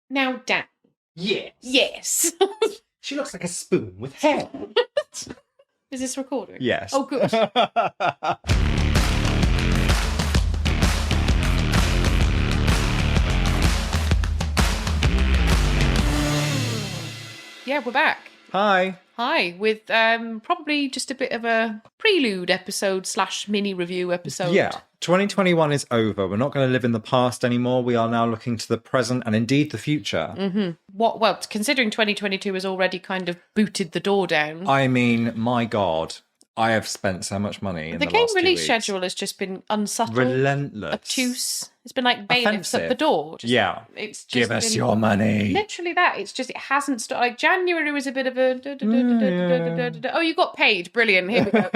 Now, Dan. Yes. Yes. She looks like a spoon with hair. Is this recording? Yes. Oh, good. Yeah, we're back. Hi. Hi, with probably just a bit of a prelude episode / mini review episode. Yeah, 2021 is over. We're not going to live in the past anymore. We are now looking to the present and indeed the future. Mm-hmm. Well, considering 2022 has already kind of booted the door down. I mean, my God, I have spent so much money in the game last 2 release weeks. schedule has just been unsubtle, Relentless, obtuse. It's been like bailiffs offensive at the door. It's just give us your money. Literally that. It's just, it hasn't started. Like January was a bit of a oh, you got paid, brilliant, here we go.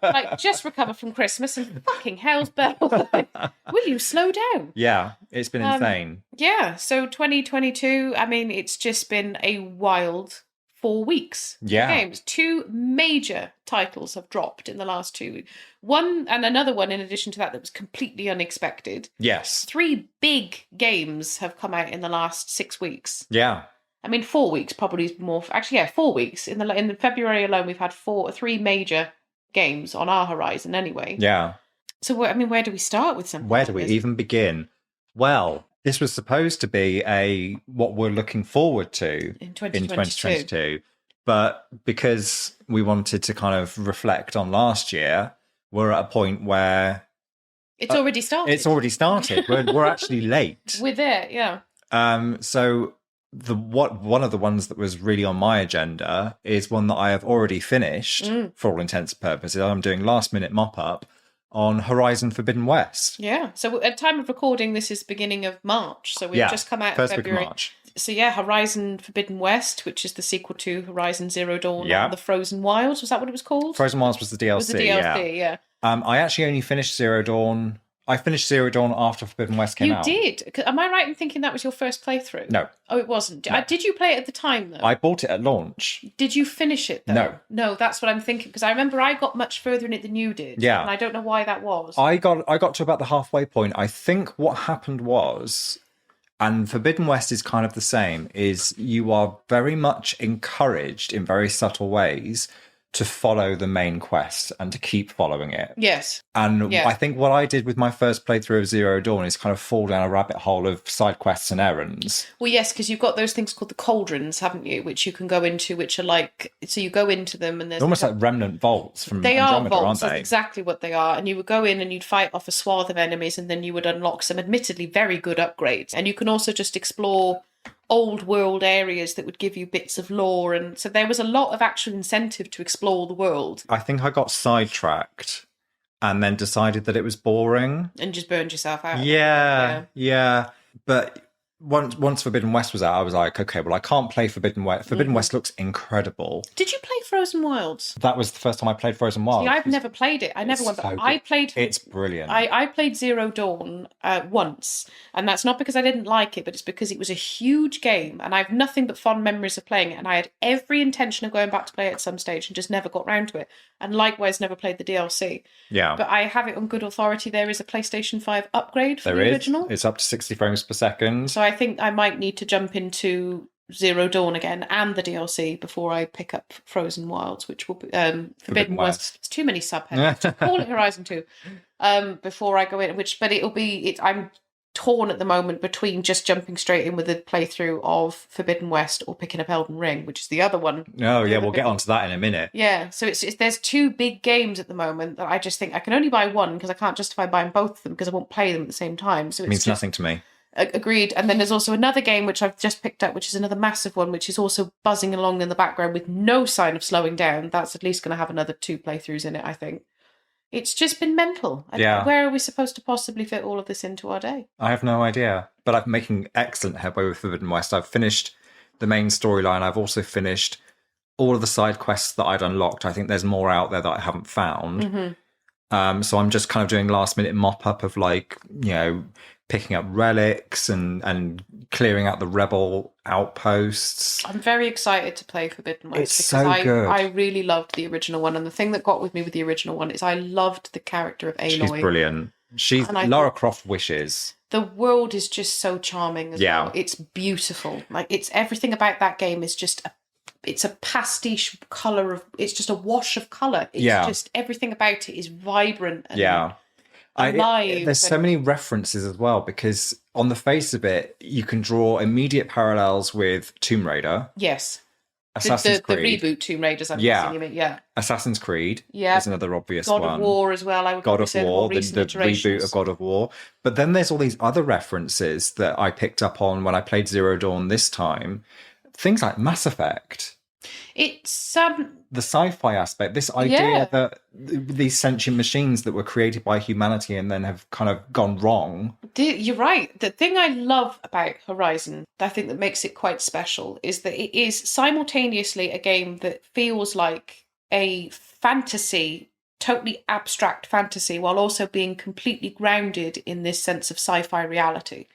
Like, just recover from Christmas and fucking hell's bells. Will you slow down? Yeah, it's been insane. Yeah, so 2022, I mean, it's just been a wild 4 weeks. Yeah. Games. 2 major titles have dropped in the last 2 weeks. One and another one in addition to that was completely unexpected. Yes. 3 big games have come out in the last 6 weeks. Yeah. I mean, 4 weeks probably is more. Actually, yeah, 4 weeks. In the February alone, we've had 3 major games on our horizon anyway. Yeah. So, where do we start with something? Where do we even begin? Well, this was supposed to be what we're looking forward to in 2022. But because we wanted to kind of reflect on last year, we're at a point where it's already started. It's already started. We're actually late. We're there, yeah. So one of the ones that was really on my agenda is one that I have already finished for all intents and purposes. I'm doing last minute mop up on Horizon Forbidden West. Yeah. So at time of recording, this is beginning of March. So we've just come out first of February. Week of March. So yeah, Horizon Forbidden West, which is the sequel to Horizon Zero Dawn, yeah. The Frozen Wilds. Was that what it was called? Frozen Wilds was the DLC. Was the DLC, yeah. I actually only finished Zero Dawn. I finished Zero Dawn after Forbidden West came out. You did? Am I right in thinking that was your first playthrough? No. Oh, it wasn't. No. Did you play it at the time, though? I bought it at launch. Did you finish it, though? No. No, that's what I'm thinking, because I remember I got much further in it than you did. Yeah. And I don't know why that was. I got to about the halfway point. I think what happened was, and Forbidden West is kind of the same, is you are very much encouraged in very subtle ways to follow the main quest and to keep following it. Yes. And I think what I did with my first playthrough of Zero Dawn is kind of fall down a rabbit hole of side quests and errands. Well, yes, because you've got those things called the cauldrons, haven't you? Which you can go into, which are like, so you go into them and there's... They're almost like remnant vaults from Andromeda, aren't they? That's exactly what they are. And you would go in and you'd fight off a swath of enemies and then you would unlock some admittedly very good upgrades. And you can also just explore old world areas that would give you bits of lore, and so there was a lot of actual incentive to explore the world. I think I got sidetracked and then decided that it was boring and just burned yourself out. Yeah. But once Forbidden West was out, I was like, okay, well, I can't play Forbidden West. Forbidden West looks incredible. Did you play Frozen Wilds? That was the first time I played Frozen Wilds. See, I've never played it. I never went, but I played... It's brilliant. I played Zero Dawn once, and that's not because I didn't like it, but it's because it was a huge game, and I have nothing but fond memories of playing it, and I had every intention of going back to play it at some stage and just never got round to it, and likewise never played the DLC. Yeah. But I have it on good authority. There is a PlayStation 5 upgrade for the original. It's up to 60 frames per second. So I think I might need to jump into Zero Dawn again and the DLC before I pick up Frozen Wilds, which will be Forbidden West. It's too many subheadings. Call it Horizon 2 before I go in, but it'll be... I'm torn at the moment between just jumping straight in with a playthrough of Forbidden West or picking up Elden Ring, which is the other one. Oh, yeah, we'll get onto that in a minute. Yeah, so it's there's 2 big games at the moment that I just think I can only buy one because I can't justify buying both of them because I won't play them at the same time. So it means nothing to me. Agreed. And then there's also another game which I've just picked up, which is another massive one, which is also buzzing along in the background with no sign of slowing down. That's at least going to have another 2 playthroughs in it, I think. It's just been mental. Yeah. Where are we supposed to possibly fit all of this into our day? I have no idea. But I'm making excellent headway with Forbidden West. I've finished the main storyline. I've also finished all of the side quests that I'd unlocked. I think there's more out there that I haven't found. Mm-hmm. So I'm just kind of doing last minute mop up of picking up relics and clearing out the rebel outposts. I'm very excited to play Forbidden West because so good. I really loved the original one, and the thing that got with me with the original one is I loved the character of Aloy. She's brilliant. She's Lara Croft wishes. the world is just so charming as well. It's beautiful. Like, it's everything about that game is just it's a pastiche colour of, it's just a wash of colour. It's just, everything about it is vibrant and alive. There's so many references as well, because on the face of it, you can draw immediate parallels with Tomb Raider. Yes. Assassin's Creed. The reboot Tomb Raiders, I'm guessing you mean, Assassin's Creed is another obvious one. God of War as well, I would God of say War, the reboot of God of War. But then there's all these other references that I picked up on when I played Zero Dawn this time. Things like Mass Effect. It's the sci-fi aspect, this idea that these sentient machines that were created by humanity and then have kind of gone wrong. You're right. The thing I love about Horizon, I think that makes it quite special, is that it is simultaneously a game that feels like a fantasy, totally abstract fantasy, while also being completely grounded in this sense of sci-fi reality.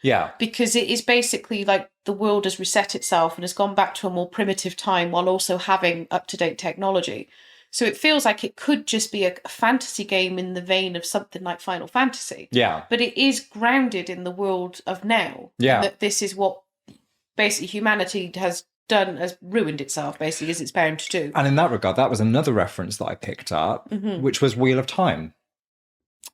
Yeah. Because it is basically like the world has reset itself and has gone back to a more primitive time while also having up-to-date technology. So it feels like it could just be a fantasy game in the vein of something like Final Fantasy. Yeah. But it is grounded in the world of now. Yeah. That this is what basically humanity has done, has ruined itself, basically, as it's bound to do. And in that regard, that was another reference that I picked up, which was Wheel of Time.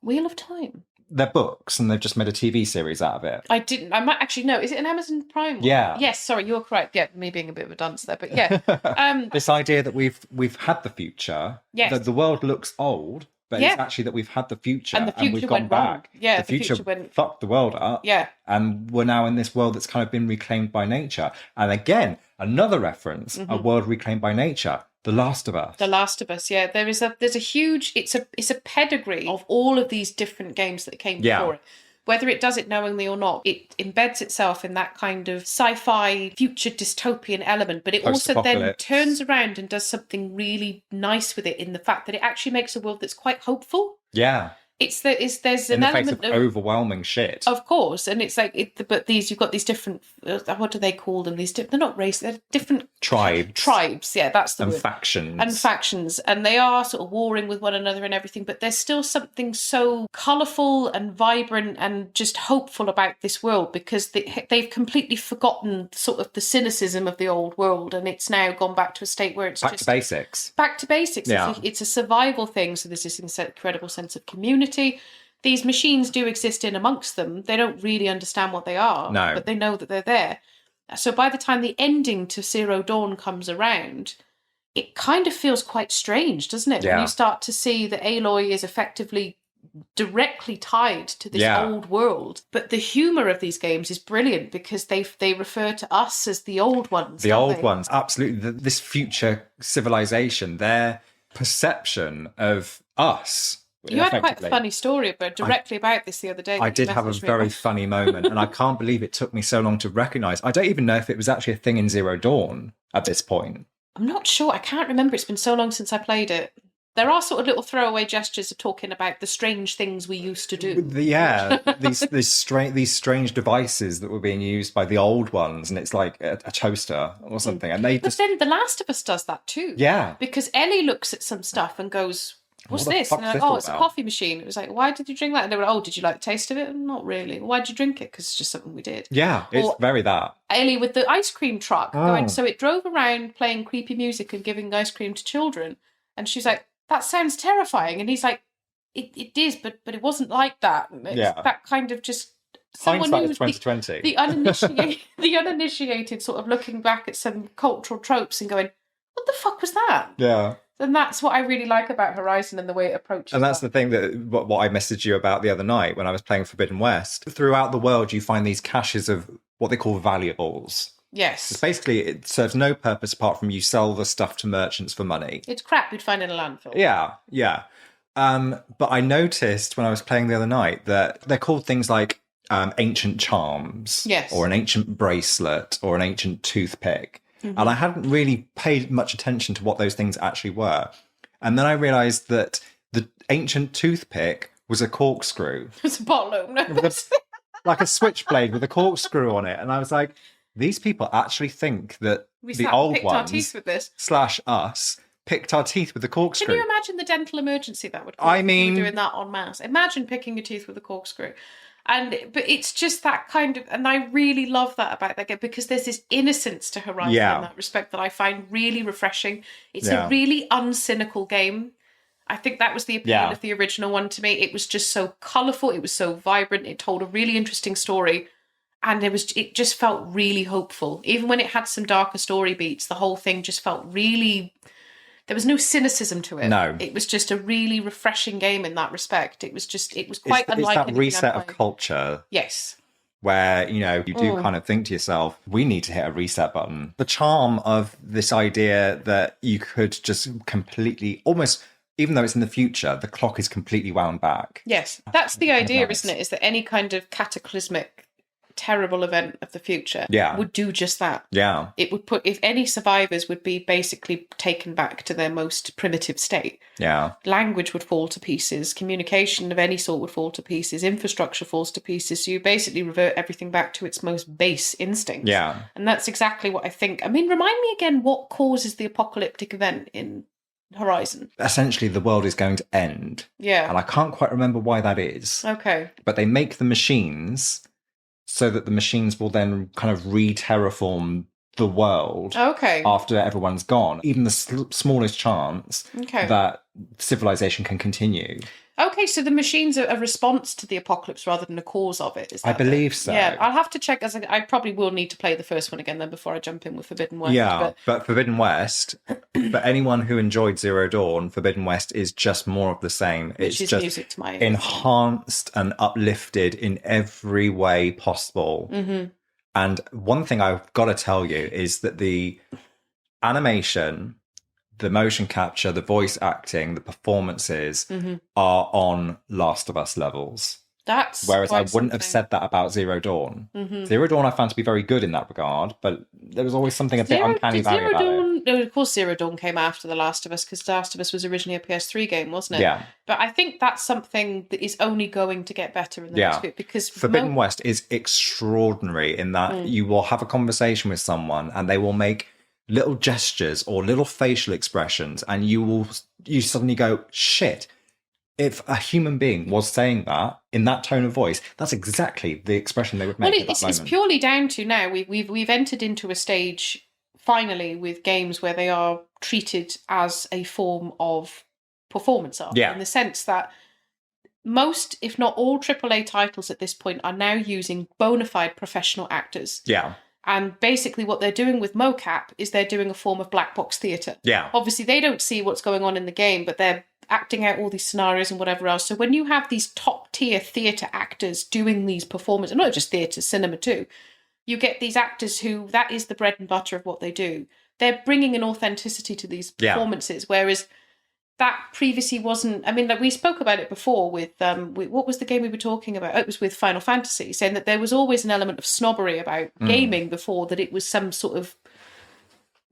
Wheel of Time? They're books, and they've just made a TV series out of it. I might actually know. Is it an Amazon Prime one? Yeah. Yes, sorry, you're correct. Yeah, me being a bit of a dunce there, but yeah. This idea that we've had the future, that the world looks old, but it's actually that we've had the future, and the future we've gone went back. Wrong. Yeah, the future went fucked the world up. Yeah. And we're now in this world that's kind of been reclaimed by nature. And again, another reference, a world reclaimed by nature. The Last of Us. The Last of Us, yeah. There's a huge, it's a pedigree of all of these different games that came before it. Whether it does it knowingly or not, it embeds itself in that kind of sci-fi future dystopian element, but it also then turns around and does something really nice with it in the fact that it actually makes a world that's quite hopeful. Yeah. There's an element of overwhelming shit, of course, and it's like but you've got these different what do they call them? They're not races, they're different tribes. Yeah, that's the word. Factions, and they are sort of warring with one another and everything. But there's still something so colourful and vibrant and just hopeful about this world, because they've completely forgotten sort of the cynicism of the old world, and it's now gone back to a state where it's back to basics. Back to basics. Yeah. It's a survival thing. So there's this incredible sense of community. These machines do exist in amongst them. They don't really understand what they are, but they know that they're there. So by the time the ending to Zero Dawn comes around, it kind of feels quite strange, doesn't it? Yeah. When you start to see that Aloy is effectively directly tied to this old world. But the humour of these games is brilliant, because they refer to us as the old ones. The old ones, absolutely. This future civilization, their perception of us. You had quite a funny story about this the other day. I did have a very funny moment, and I can't believe it took me so long to recognise. I don't even know if it was actually a thing in Zero Dawn at this point. I'm not sure. I can't remember. It's been so long since I played it. There are sort of little throwaway gestures of talking about the strange things we used to do. These strange devices that were being used by the old ones, and it's like a toaster or something. And but then The Last of Us does that too. Yeah. Because Ellie looks at some stuff and goes, what's this? And they're like, it's a coffee machine. It was like, why did you drink that? And they were like, did you like the taste of it? Not really. Why did you drink it? Because it's just something we did. Yeah, it's very that. Ellie with the ice cream truck going, so it drove around playing creepy music and giving ice cream to children. And she's like, that sounds terrifying. And he's like, it is, but it wasn't like that. It's that kind of just... Hindsight is 2020. The uninitiated sort of looking back at some cultural tropes and going, what the fuck was that? Yeah. And that's what I really like about Horizon and the way it approaches. And that's the thing that what I messaged you about the other night when I was playing Forbidden West. Throughout the world, you find these caches of what they call valuables. Yes. It's basically, it serves no purpose apart from you sell the stuff to merchants for money. It's crap you'd find in a landfill. Yeah. But I noticed when I was playing the other night that they're called things like ancient charms. Yes. Or an ancient bracelet or an ancient toothpick. Mm-hmm. And I hadn't really paid much attention to what those things actually were. And then I realised that the ancient toothpick was a corkscrew. It's a bottle opener. Like a switchblade with a corkscrew on it. And I was like, these people actually think that the old ones / us picked our teeth with a corkscrew. Can you imagine the dental emergency that would cause? I mean, doing that en masse. Imagine picking your teeth with a corkscrew. But it's just that kind of, and I really love that about that game, because there's this innocence to Horizon in that respect that I find really refreshing. It's a really uncynical game. I think that was the appeal of the original one to me. It was just so colourful, it was so vibrant, it told a really interesting story, and it just felt really hopeful. Even when it had some darker story beats, the whole thing just felt really... There was no cynicism to it. No. It was just a really refreshing game in that respect. It was quite unlike it's that reset of culture. Yes. Where, you do kind of think to yourself, we need to hit a reset button. The charm of this idea that you could just completely, almost, even though it's in the future, the clock is completely wound back. Yes. That's the idea, isn't it? Is that any kind of cataclysmic, terrible event of the future would do just that. Yeah. It would if any survivors would be basically taken back to their most primitive state. Yeah. Language would fall to pieces. Communication of any sort would fall to pieces. Infrastructure falls to pieces. So you basically revert everything back to its most base instincts. Yeah. And that's exactly what I think. I mean, remind me again what causes the apocalyptic event in Horizon. Essentially, the world is going to end. Yeah. And I can't quite remember why that is. Okay. But they make the machines so that the machines will then kind of re-terraform the world after everyone's gone. Even the smallest chance that civilization can continue. Okay, so the machines are a response to the apocalypse rather than a cause of it, is that I believe so. Yeah, I'll have to check. I probably will need to play the first one again then before I jump in with Forbidden West. Yeah, but Forbidden West, for anyone who enjoyed Zero Dawn, Forbidden West is just more of the same. Which is just music to my ears. Enhanced and uplifted in every way possible. Mm-hmm. And one thing I've got to tell you is that the animation, the motion capture, the voice acting, the performances are on Last of Us levels. Whereas I wouldn't have said that about Zero Dawn. Mm-hmm. Zero Dawn I found to be very good in that regard, but there was always something a bit uncanny about it. No, of course Zero Dawn came after The Last of Us, because The Last of Us was originally a PS3 game, wasn't it? Yeah. But I think that's something that is only going to get better in the next bit, because Forbidden West is extraordinary in that you will have a conversation with someone and they will make little gestures or little facial expressions, and you suddenly go, shit. If a human being was saying that in that tone of voice, that's exactly the expression they would make. Well, it's purely down to now we've entered into a stage finally with games where they are treated as a form of performance art. Yeah. In the sense that most, if not all, AAA titles at this point are now using bona fide professional actors. Yeah. And basically what they're doing with mocap is they're doing a form of black box theatre. Yeah. Obviously they don't see what's going on in the game, but they're acting out all these scenarios and whatever else. So when you have these top tier theatre actors doing these performances, not just theatre, cinema too, you get these actors who, that is the bread and butter of what they do. They're bringing an authenticity to these performances, whereas that previously wasn't. I mean, like we spoke about it before with what was the game we were talking about? Oh, it was with Final Fantasy, saying that there was always an element of snobbery about gaming before, that it was some sort of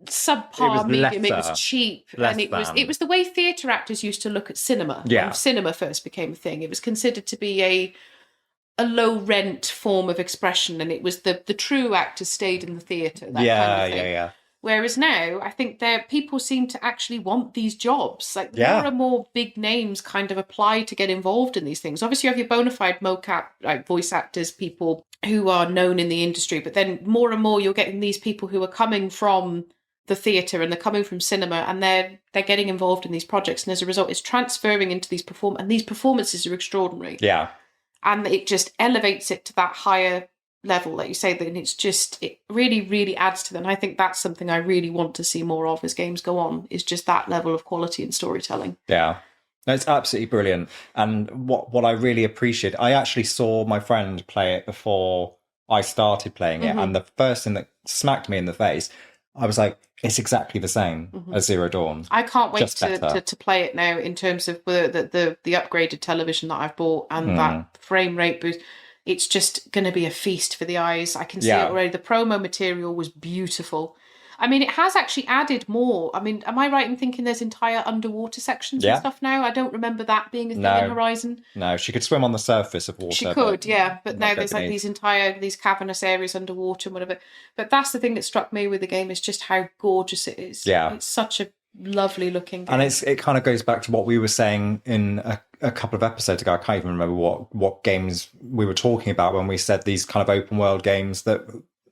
subpar medium. It was cheap, and it was the way theatre actors used to look at cinema. Yeah. When cinema first became a thing, it was considered to be a low rent form of expression, and it was the true actors stayed in the theatre. Kind of thing. Yeah. Whereas now, I think people seem to actually want these jobs. Like more and more big names kind of apply to get involved in these things. Obviously, you have your bona fide mocap, like voice actors, people who are known in the industry. But then more and more, you're getting these people who are coming from the theatre and they're coming from cinema, and they're getting involved in these projects. And as a result, it's transferring into these and these performances are extraordinary. Yeah, and it just elevates it to that higher level, like you say, that it really, really adds to them. And I think that's something I really want to see more of as games go on, is just that level of quality and storytelling. Yeah. No, it's absolutely brilliant. And what I really appreciate, I actually saw my friend play it before I started playing it, and the first thing that smacked me in the face, I was like, it's exactly the same as Zero Dawn. I can't wait to play it now, in terms of the upgraded television that I've bought and that frame rate boost. It's just going to be a feast for the eyes. I can see it already. The promo material was beautiful. I mean, it has actually added more. I mean, am I right in thinking there's entire underwater sections and stuff now? I don't remember that being a thing in Horizon. No, she could swim on the surface of water. She could, but now there's like these cavernous areas underwater and whatever. But that's the thing that struck me with the game, is just how gorgeous it is. Yeah. It's such a lovely looking game. And it kind of goes back to what we were saying in a couple of episodes ago. I can't even remember what games we were talking about when we said these kind of open world games that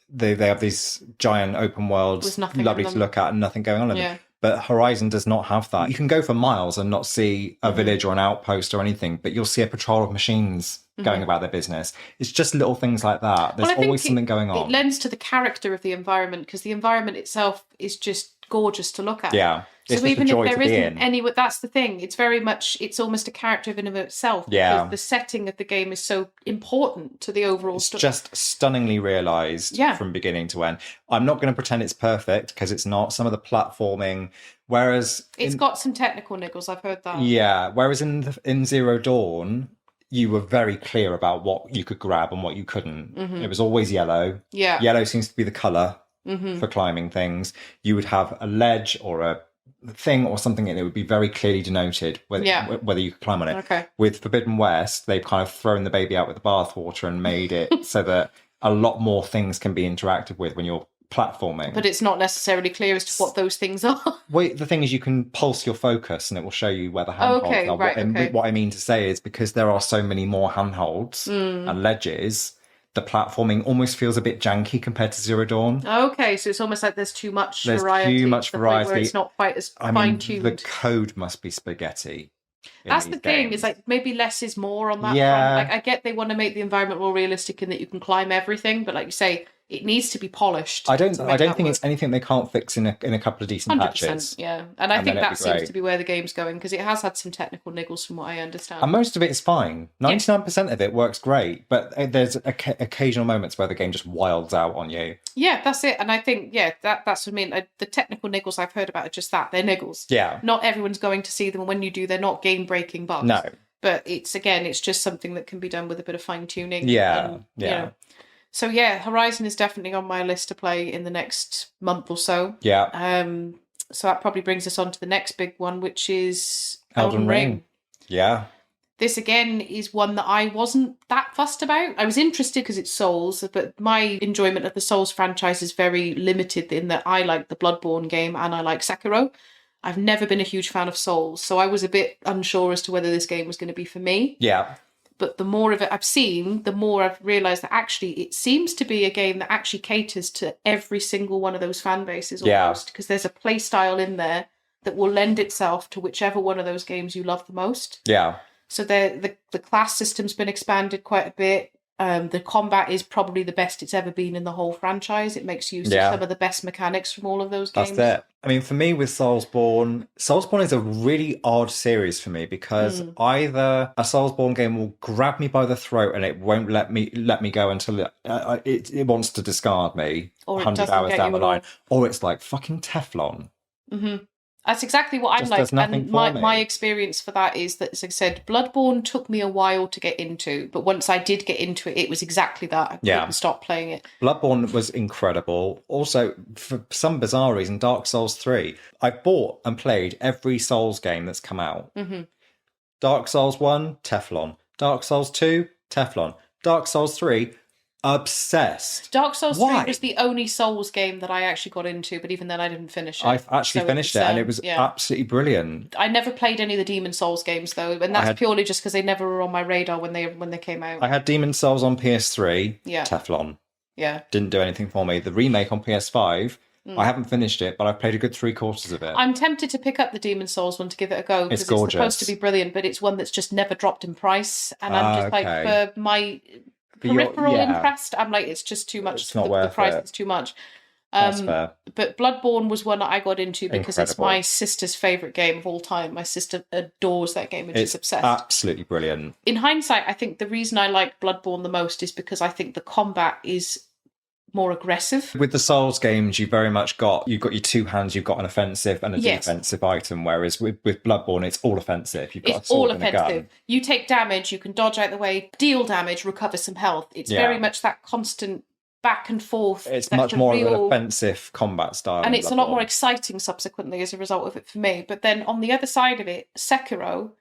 they have these giant open worlds, lovely to look at and nothing going on in them. But Horizon does not have that. You can go for miles and not see a village or an outpost or anything, but you'll see a patrol of machines going about their business. It's just little things like that. There's always something going on. It lends to the character of the environment, because the environment itself is just gorgeous to look at. Yeah. So even if there isn't any, that's the thing. It's very much, it's almost a character in and of itself. Yeah. Because the setting of the game is so important to the overall story. It's just stunningly realised from beginning to end. I'm not going to pretend it's perfect, because it's not. Some of the platforming, whereas... It's got some technical niggles, I've heard that. Yeah, whereas in Zero Dawn, you were very clear about what you could grab and what you couldn't. It was always yellow. Yeah. Yellow seems to be the colour for climbing things. You would have a ledge or a thing or something, and it would be very clearly denoted whether you could climb on it. Okay. With Forbidden West, they've kind of thrown the baby out with the bathwater and made it so that a lot more things can be interacted with when you're platforming. But it's not necessarily clear as to what those things are. Well, the thing is, you can pulse your focus and it will show you where the handholds are. What I mean to say is, because there are so many more handholds and ledges, the platforming almost feels a bit janky compared to Zero Dawn. Okay, so it's almost like there's too much variety. There's too much variety. Where it's not quite as fine-tuned. The code must be spaghetti. That's the thing, is like maybe less is more on that front. Like, I get they want to make the environment more realistic in that you can climb everything, but like you say, it needs to be polished. I don't think it's anything they can't fix in a couple of decent 100%, patches. Yeah, and I think that seems to be where the game's going, because it has had some technical niggles from what I understand. And most of it is fine. 99% of it works great, but there's occasional moments where the game just wilds out on you. Yeah, that's it. And I think, that's what I mean. The technical niggles I've heard about are just that. They're niggles. Yeah. Not everyone's going to see them, and when you do, they're not game-breaking bugs. No. But it's just something that can be done with a bit of fine-tuning. Yeah, You know. So Horizon is definitely on my list to play in the next month or so. Yeah. So that probably brings us on to the next big one, which is Elden Ring. Yeah. This again is one that I wasn't that fussed about. I was interested because it's Souls, but my enjoyment of the Souls franchise is very limited in that I like the Bloodborne game and I like Sekiro. I've never been a huge fan of Souls, so I was a bit unsure as to whether this game was going to be for me. Yeah. But the more of it I've seen, the more I've realised that actually it seems to be a game that actually caters to every single one of those fan bases almost. Because there's a play style in there that will lend itself to whichever one of those games you love the most. Yeah. So the class system's been expanded quite a bit. The combat is probably the best it's ever been in the whole franchise. It makes use of some of the best mechanics from all of those games. That's it. I mean, for me with Soulsborne is a really odd series for me, because either a Soulsborne game will grab me by the throat and it won't let me go until it wants to discard me 100 hours down the line, or it's like fucking Teflon. Mm-hmm. That's exactly what I'm like. And my experience for that is that, as I said, Bloodborne took me a while to get into, but once I did get into it, it was exactly that. I couldn't stop playing it. Bloodborne was incredible. Also, for some bizarre reason, Dark Souls 3. I bought and played every Souls game that's come out. Mm-hmm. Dark Souls 1, Teflon. Dark Souls 2, Teflon. Dark Souls 3, obsessed. Dark Souls 3 was the only Souls game that I actually got into, but even then I didn't finish it. I've actually finished it, and it was absolutely brilliant. I never played any of the Demon Souls games though, and that's purely just because they never were on my radar when they came out. I had Demon Souls on PS3, yeah. Teflon. Yeah. Didn't do anything for me. The remake on PS5, I haven't finished it, but I've played a good 3/4 of it. I'm tempted to pick up the Demon Souls one to give it a go, because it's gorgeous. It's supposed to be brilliant, but it's one that's just never dropped in price, and I'm just like, for my peripheral interest, I'm like, it's just too much. It's not worth the price it. Is too much. That's fair. But Bloodborne was one that I got into because it's my sister's favourite game of all time. My sister adores that game and she's obsessed. Absolutely brilliant. In hindsight, I think the reason I like Bloodborne the most is because I think the combat is more aggressive. With the Souls games, you've got your two hands, you've got an offensive and a defensive item, whereas with Bloodborne, it's all offensive. You've got a sword and a gun. You take damage, you can dodge out the way, deal damage, recover some health. It's very much that constant back and forth. It's much more of an offensive combat style. And it's a lot more exciting subsequently as a result of it for me. But then on the other side of it, Sekiro,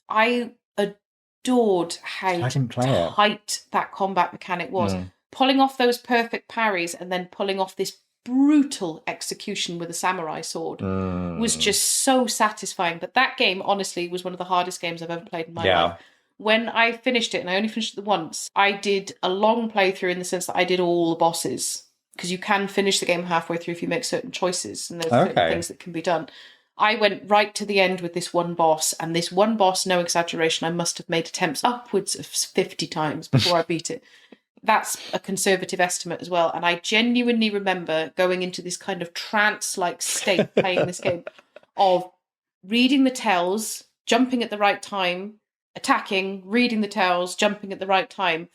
I adored how tight that combat mechanic was. Pulling off those perfect parries and then pulling off this brutal execution with a samurai sword was just so satisfying. But that game, honestly, was one of the hardest games I've ever played in my life. When I finished it, and I only finished it once, I did a long playthrough in the sense that I did all the bosses. Because you can finish the game halfway through if you make certain choices, and there's certain things that can be done. I went right to the end with this one boss, and this one boss, no exaggeration, I must have made attempts upwards of 50 times before I beat it. That's a conservative estimate as well. And I genuinely remember going into this kind of trance-like state playing this game of reading the tells, jumping at the right time, attacking, reading the tells, jumping at the right time,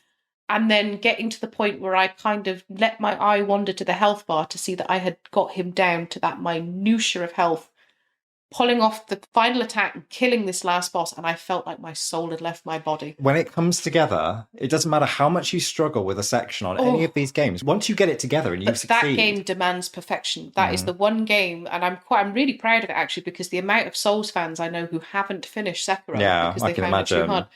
and then getting to the point where I kind of let my eye wander to the health bar to see that I had got him down to that minutiae of health, pulling off the final attack and killing this last boss, and I felt like my soul had left my body. When it comes together, it doesn't matter how much you struggle with a section on any of these games. Once you get it together and you succeed... That game demands perfection. That is the one game, and I'm really proud of it, actually, because the amount of Souls fans I know who haven't finished Sekiro because they found it too hard.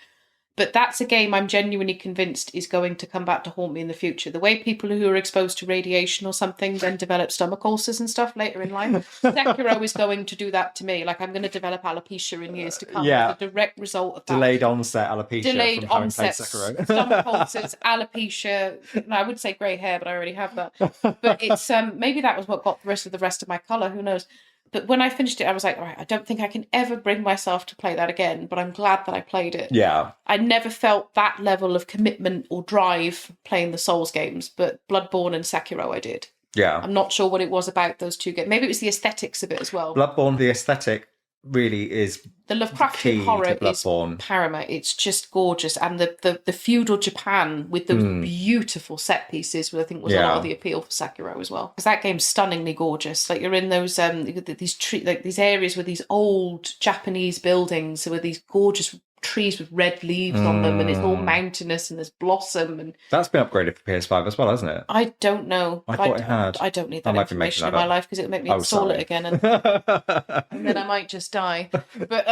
But that's a game I'm genuinely convinced is going to come back to haunt me in the future. The way people who are exposed to radiation or something then develop stomach ulcers and stuff later in life, Sekiro is going to do that to me. Like, I'm going to develop alopecia in years to come. The direct result of that. Delayed onset alopecia from having played Sekiro. Stomach ulcers, alopecia. No, I would say grey hair, but I already have that. But it's maybe that was what got the rest of my colour. Who knows? But when I finished it, I was like, all right, I don't think I can ever bring myself to play that again, but I'm glad that I played it. Yeah. I never felt that level of commitment or drive playing the Souls games, but Bloodborne and Sekiro I did. Yeah. I'm not sure what it was about those two games. Maybe it was the aesthetics of it as well. Bloodborne, the aesthetic really is the Lovecraftian horror is paramount. It's just gorgeous, and the feudal Japan with those beautiful set pieces, I think was a lot of the appeal for Sekiro as well. Because that game's stunningly gorgeous. Like, you're in those these areas with these old Japanese buildings with these gorgeous trees with red leaves on them, and it's all mountainous and there's blossom, and that's been upgraded for PS5 as well, hasn't it? I don't know. I thought it had. I don't need that information in my life because it'll make me install it again, and then I might just die. But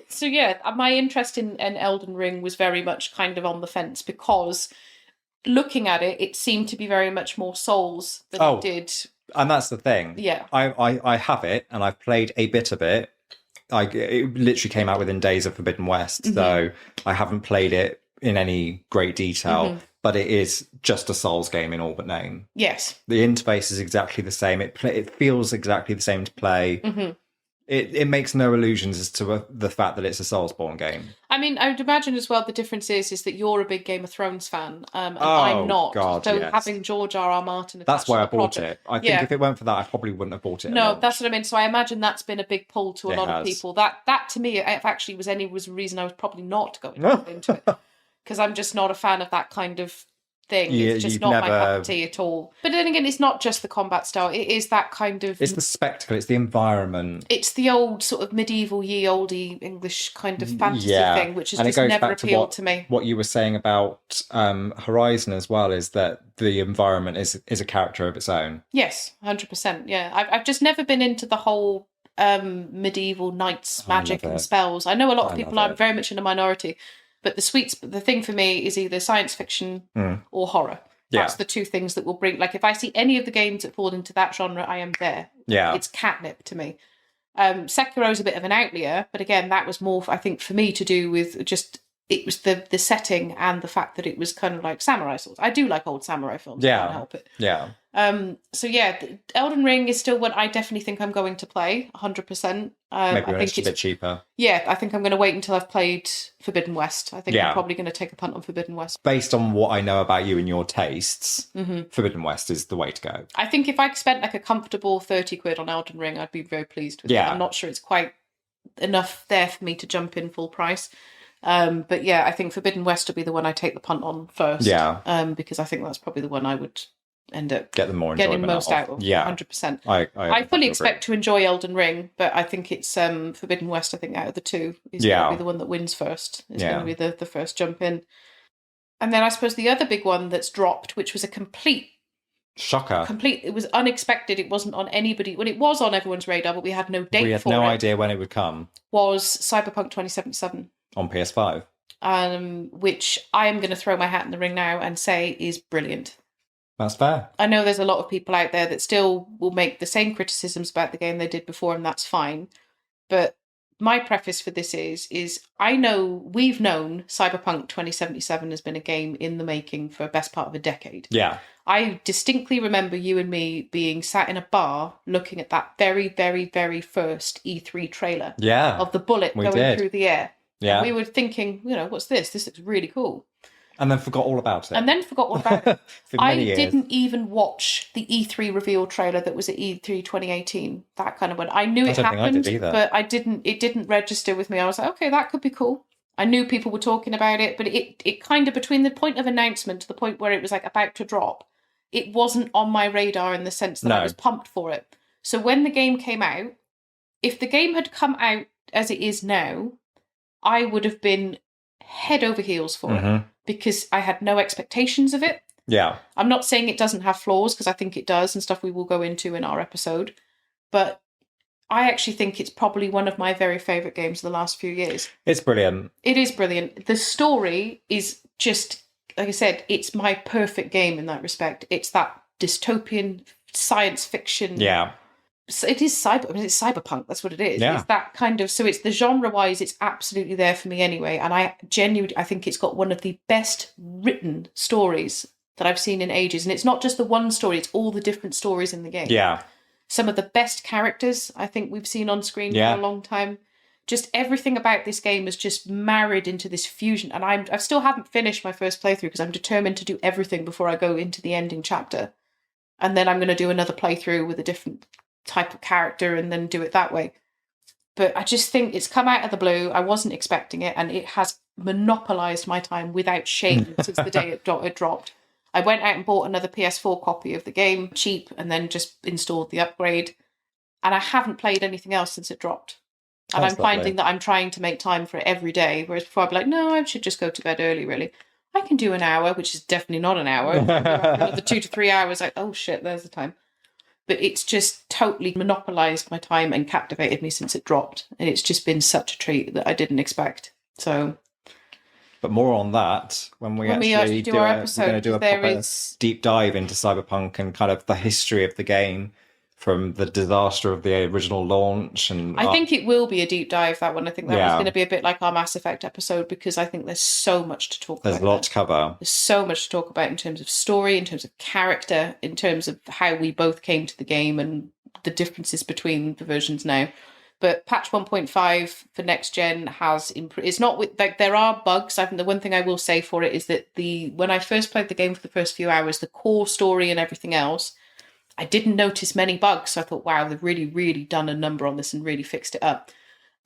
so yeah, my interest in Elden Ring was very much kind of on the fence, because looking at it, it seemed to be very much more Souls than it did. And that's the thing. Yeah, I have it, and I've played a bit of it. It literally came out within days of Forbidden West, so I haven't played it in any great detail, but it is just a Souls game in all but name. Yes. The interface is exactly the same. It feels exactly the same to play. It makes no illusions as to the fact that it's a Soulsborne game. I mean, I would imagine as well the difference is that you're a big Game of Thrones fan, and I'm not. God, so yes. having George R.R. Martin, that's why I bought it. I think if it weren't for that, I probably wouldn't have bought it. No, that's what I mean. So I imagine that's been a big pull to a lot of people. That to me, if actually was a reason I was probably not going into it, because I'm just not a fan of that kind of thing. It's just not my cup of tea at all. But then again, it's not just the combat style. It is that kind of... It's the spectacle. It's the environment. It's the old sort of medieval, oldie English kind of fantasy thing, which has just never appealed to me. What you were saying about Horizon as well is that the environment is a character of its own. Yes, 100%. Yeah, I've just never been into the whole medieval knights magic and spells. I know a lot of people are very much in a minority. But the thing for me is either science fiction or horror. That's the two things that will bring... Like, if I see any of the games that fall into that genre, I am there. Yeah. It's catnip to me. Sekiro's a bit of an outlier, but again, that was more, I think, for me to do with just... It was the setting and the fact that it was kind of like samurai swords. I do like old samurai films. I can't help it. Yeah. So yeah, Elden Ring is still one I definitely think I'm going to play 100%. Maybe when it's a bit cheaper. Yeah, I think I'm going to wait until I've played Forbidden West. I think I'm probably going to take a punt on Forbidden West. Based on what I know about you and your tastes, Forbidden West is the way to go. I think if I spent like a comfortable 30 quid on Elden Ring, I'd be very pleased with it. I'm not sure it's quite enough there for me to jump in full price. But yeah, I think Forbidden West will be the one I take the punt on first. Yeah. Because I think that's probably the one I would end up getting most out of. Yeah, 100%. I fully expect to enjoy Elden Ring, but I think it's Forbidden West. I think out of the two is going to be the one that wins first. It's going to be the first jump in. And then I suppose the other big one that's dropped, which was a complete shocker. It was unexpected. It wasn't on anybody. Well, it was on everyone's radar, but we had no date for it. We had no idea when it would come. Was Cyberpunk 2077 on PS5? Which I am going to throw my hat in the ring now and say is brilliant. That's fair. I know there's a lot of people out there that still will make the same criticisms about the game they did before, and that's fine. But my preface for this is I know we've known Cyberpunk 2077 has been a game in the making for the best part of a decade. Yeah. I distinctly remember you and me being sat in a bar looking at that very, very, very first E3 trailer of the bullet going through the air. Yeah. And we were thinking, what's this? This looks really cool. And then forgot all about it. For many years. Didn't even watch the E3 reveal trailer that was at E3 2018. That kind of one. I knew it happened, but it didn't register with me. I was like, okay, that could be cool. I knew people were talking about it, but it kind of, between the point of announcement to the point where it was like about to drop, it wasn't on my radar in the sense that I was pumped for it. So when the game came out, if the game had come out as it is now, I would have been head over heels for it, because I had no expectations of it. Yeah. I'm not saying it doesn't have flaws, because I think it does, and stuff we will go into in our episode. But I actually think it's probably one of my very favourite games of the last few years. It's brilliant. It is brilliant. The story is just, like I said, it's my perfect game in that respect. It's that dystopian science fiction. Yeah. It is it's cyberpunk. That's what it is. Yeah. It's that kind of, so it's the genre-wise, it's absolutely there for me anyway. And I think it's got one of the best written stories that I've seen in ages. And it's not just the one story, it's all the different stories in the game. Yeah. Some of the best characters I think we've seen on screen for a long time. Just everything about this game is just married into this fusion. And I still haven't finished my first playthrough because I'm determined to do everything before I go into the ending chapter. And then I'm going to do another playthrough with a different type of character and then do it that way. But I just think it's come out of the blue. I wasn't expecting it, and it has monopolised my time without shame since the day it dropped. I went out and bought another PS4 copy of the game, cheap, and then just installed the upgrade. And I haven't played anything else since it dropped. And I'm finding that I'm trying to make time for it every day, whereas before I'd be like, no, I should just go to bed early, really. I can do an hour, which is definitely not an hour. Another 2 to 3 hours, like, oh shit, there's the time. But it's just totally monopolised my time and captivated me since it dropped. And it's just been such a treat that I didn't expect. So, but more on that when we actually do our episode. We're going to do a proper deep dive into Cyberpunk and kind of the history of the game from the disaster of the original launch. And I think it will be a deep dive, that one. I think that was going to be a bit like our Mass Effect episode, because I think there's so much to talk about. There's a lot to cover. There's so much to talk about in terms of story, in terms of character, in terms of how we both came to the game and the differences between the versions now. But patch 1.5 for next gen has improved. It's not with, like, there are bugs. I think the one thing I will say for it is that when I first played the game for the first few hours, the core story and everything else, I didn't notice many bugs. So I thought, wow, they've really, really done a number on this and really fixed it up.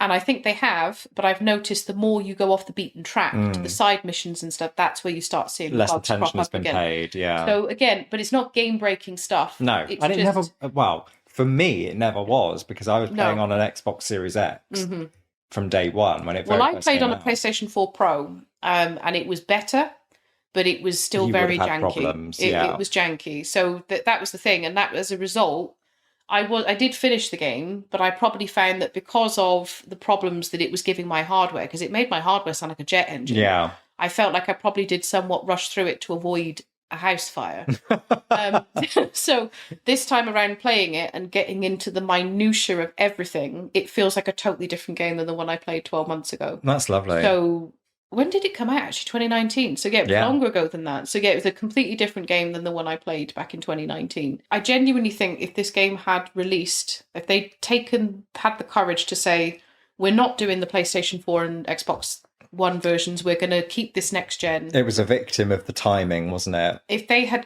And I think they have, but I've noticed the more you go off the beaten track to the side missions and stuff, that's where you start seeing less bugs attention has been again. Paid. Yeah. So again, but it's not game breaking stuff. No, it's and it never. Well, for me, it never was, because I was playing on an Xbox Series X from day one when it. Well, I played on a PlayStation 4 Pro, and it was better. But it was still very janky. It was janky. So that was the thing. And that, as a result, I did finish the game, but I probably found that because of the problems that it was giving my hardware, because it made my hardware sound like a jet engine. Yeah. I felt like I probably did somewhat rush through it to avoid a house fire. So this time around playing it and getting into the minutiae of everything, it feels like a totally different game than the one I played 12 months ago. That's lovely. So when did it come out? Actually, 2019. So yeah, it was longer ago than that. So yeah, it was a completely different game than the one I played back in 2019. I genuinely think if this game had released, if they'd had the courage to say, we're not doing the PlayStation 4 and Xbox One versions, we're going to keep this next gen. It was a victim of the timing, wasn't it? If they'd have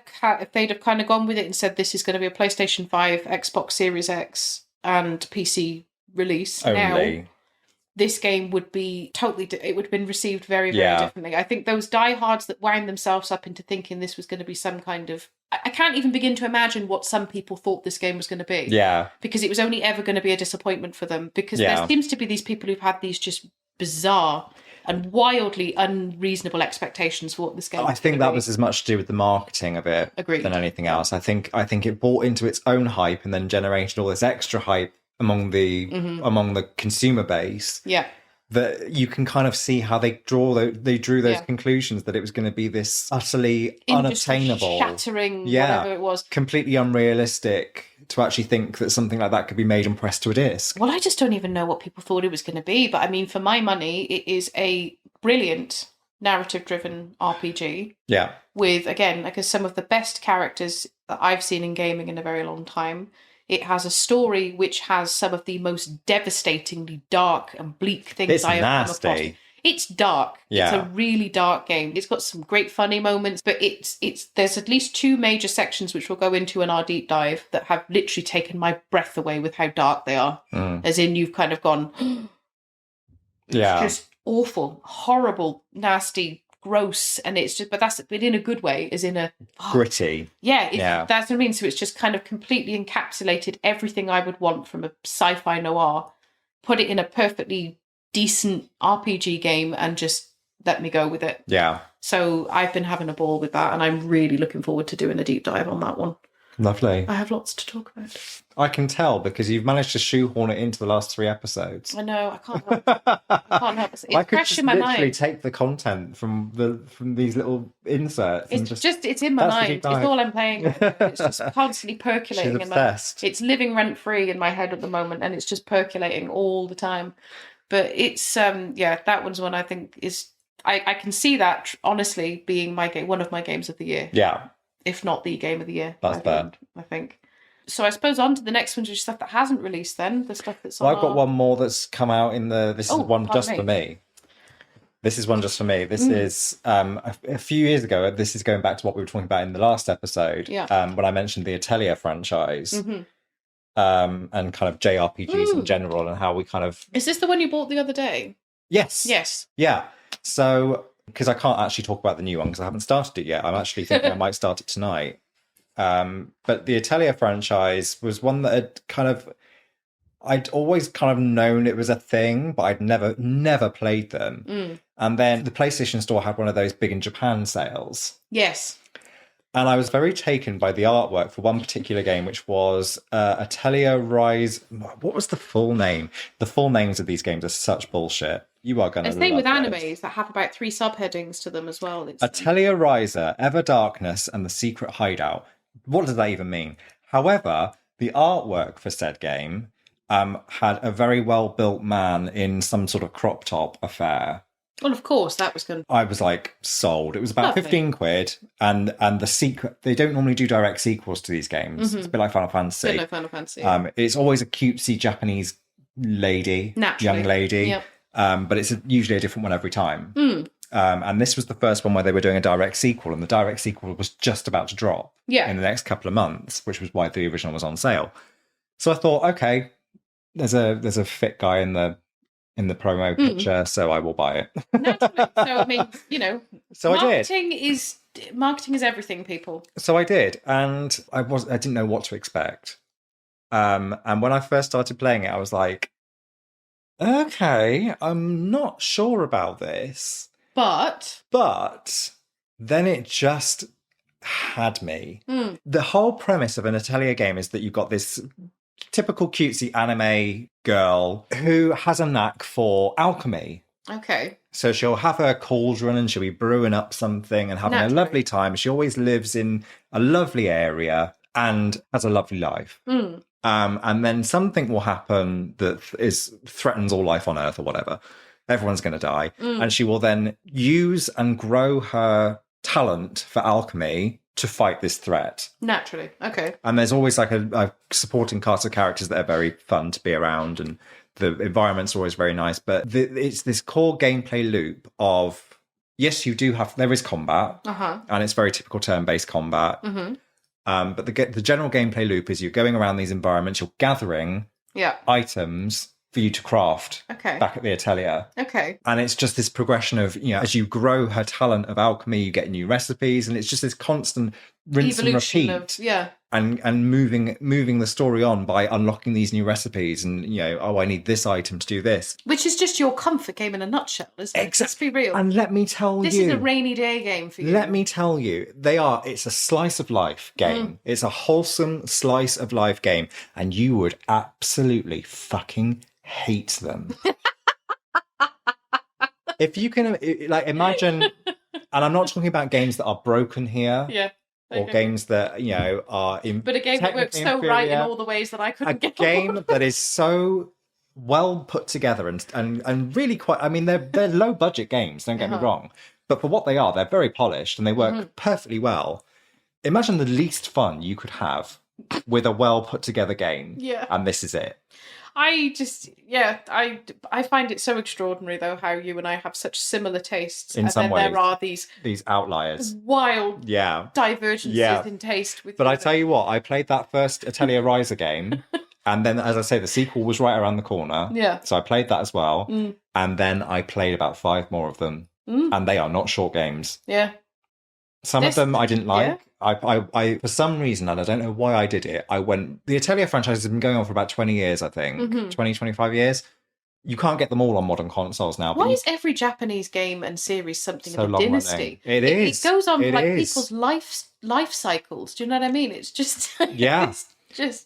kind of gone with it and said, this is going to be a PlayStation 5, Xbox Series X and PC release only. Now, this game would be it would have been received very, very differently. I think those diehards that wound themselves up into thinking this was going to be some kind of... I can't even begin to imagine what some people thought this game was going to be. Yeah. Because it was only ever going to be a disappointment for them. Because there seems to be these people who've had these just bizarre and wildly unreasonable expectations for what this game was. I think that was as much to do with the marketing of it than anything else. I think it bought into its own hype and then generated all this extra hype among the consumer base. Yeah. that you can kind of see how they drew those conclusions, that it was going to be this utterly unattainable, shattering, whatever it was, completely unrealistic to actually think that something like that could be made and pressed to a disc. Well, I just don't even know what people thought it was going to be, but I mean, for my money, it is a brilliant narrative-driven RPG. Yeah. With, again, like some of the best characters that I've seen in gaming in a very long time. It has a story which has some of the most devastatingly dark and bleak things I have come across. It's dark. Yeah. It's a really dark game. It's got some great funny moments, but there's at least 2 major sections which we'll go into in our deep dive that have literally taken my breath away with how dark they are. As in, you've kind of gone, it's just awful, horrible, nasty, gross, and it's just, but in a good way, as in a gritty. Yeah, that's what I mean. So it's just kind of completely encapsulated everything I would want from a sci-fi noir, put it in a perfectly decent RPG game, and just let me go with it. Yeah. So I've been having a ball with that, and I'm really looking forward to doing a deep dive on that one. Lovely. I have lots to talk about. I can tell, because you've managed to shoehorn it into the last 3 episodes. I know, I can't help it. I can't help it. It's fresh in my mind. I could literally take the content from these little inserts. It's in my mind. It's all I'm playing. It's just constantly percolating. She's obsessed. It's living rent-free in my head at the moment, and it's just percolating all the time. But it's, that one's one I think is... I can see that, honestly, being one of my games of the year. Yeah. If not the game of the year. That's bad. I think. So I suppose on to the next one, which is stuff that hasn't released then, the stuff that's on I've got one more that's come out this is one just for me. This is one just for me. This is a few years ago. This is going back to what we were talking about in the last episode. Yeah. When I mentioned the Atelier franchise. And kind of JRPGs in general, and how we kind of... Is this the one you bought the other day? Yes. Yeah. So... because I can't actually talk about the new one because I haven't started it yet. I'm actually thinking I might start it tonight. But the Atelier franchise was one that I'd always kind of known it was a thing, but I'd never played them. And then the PlayStation Store had one of those big in Japan sales. Yes. And I was very taken by the artwork for one particular game, which was Atelier Rise. What was the full name? The full names of these games are such bullshit. You are going to love it. The thing with animes that have about 3 subheadings to them as well. Atelier Riser, Ever Darkness, and The Secret Hideout. What does that even mean? However, the artwork for said game had a very well-built man in some sort of crop top affair. Well, of course, that was going to... I was like, sold. It was about 15 quid, and the secret... They don't normally do direct sequels to these games. It's a bit like Final Fantasy. Bit like Final Fantasy. Yeah. It's always a cutesy Japanese lady, young lady. Yep. But it's usually a different one every time. And this was the first one where they were doing a direct sequel, and the direct sequel was just about to drop in the next couple of months, which was why the original was on sale. So I thought, okay, there's a fit guy in the promo picture, so I will buy it. Naturally. So I mean, so marketing is everything, people. So I did, and I didn't know what to expect. And when I first started playing it, I was like, okay, I'm not sure about this. But then it just had me. The whole premise of an Atelier game is that you've got this typical cutesy anime girl who has a knack for alchemy. Okay. So she'll have her cauldron and she'll be brewing up something and having a lovely time. She always lives in a lovely area and has a lovely life. And then something will happen that threatens all life on Earth or whatever. Everyone's going to die. And she will then use and grow her talent for alchemy to fight this threat. Naturally. Okay. And there's always like a supporting cast of characters that are very fun to be around, and the environments are always very nice. But it's this core gameplay loop of, yes, there is combat, and it's very typical turn-based combat. But the general gameplay loop is you're going around these environments, you're gathering items for you to craft back at the Atelier. Okay. And it's just this progression of, as you grow her talent of alchemy, you get new recipes, and it's just this constant rinse evolution and repeat. And moving the story on by unlocking these new recipes, and I need this item to do this. Which is just your comfort game in a nutshell, isn't it? Let's be real. And let me tell this is a rainy day game for you. Let me tell you, it's a slice of life game. It's a wholesome slice of life game, and you would absolutely fucking hate them. If you can, like, imagine, and I'm not talking about games that are broken here. Yeah. Or games that, are but a game that works so inferior, right in all the ways that I couldn't get on. A game that is so well put together and really quite, I mean, they're low budget games, don't get me wrong. But for what they are, they're very polished and they work perfectly well. Imagine the least fun you could have with a well put together game. Yeah. And this is it. I find it so extraordinary, though, how you and I have such similar tastes. In some ways. There are these outliers. Wild divergences in taste. But I tell you what, I played that first Atelier Riser game. And then, as I say, the sequel was right around the corner. Yeah. So I played that as well. And then I played about 5 more of them. And they are not short games. Yeah. Some of them I didn't like. Yeah. I for some reason, and I don't know why I did it, the Atelier franchise has been going on for about 20 years, I think. 20, 25 years. You can't get them all on modern consoles now. Why is every Japanese game and series something of a dynasty? It is. It goes on for people's life cycles. Do you know what I mean? It's just... Yeah.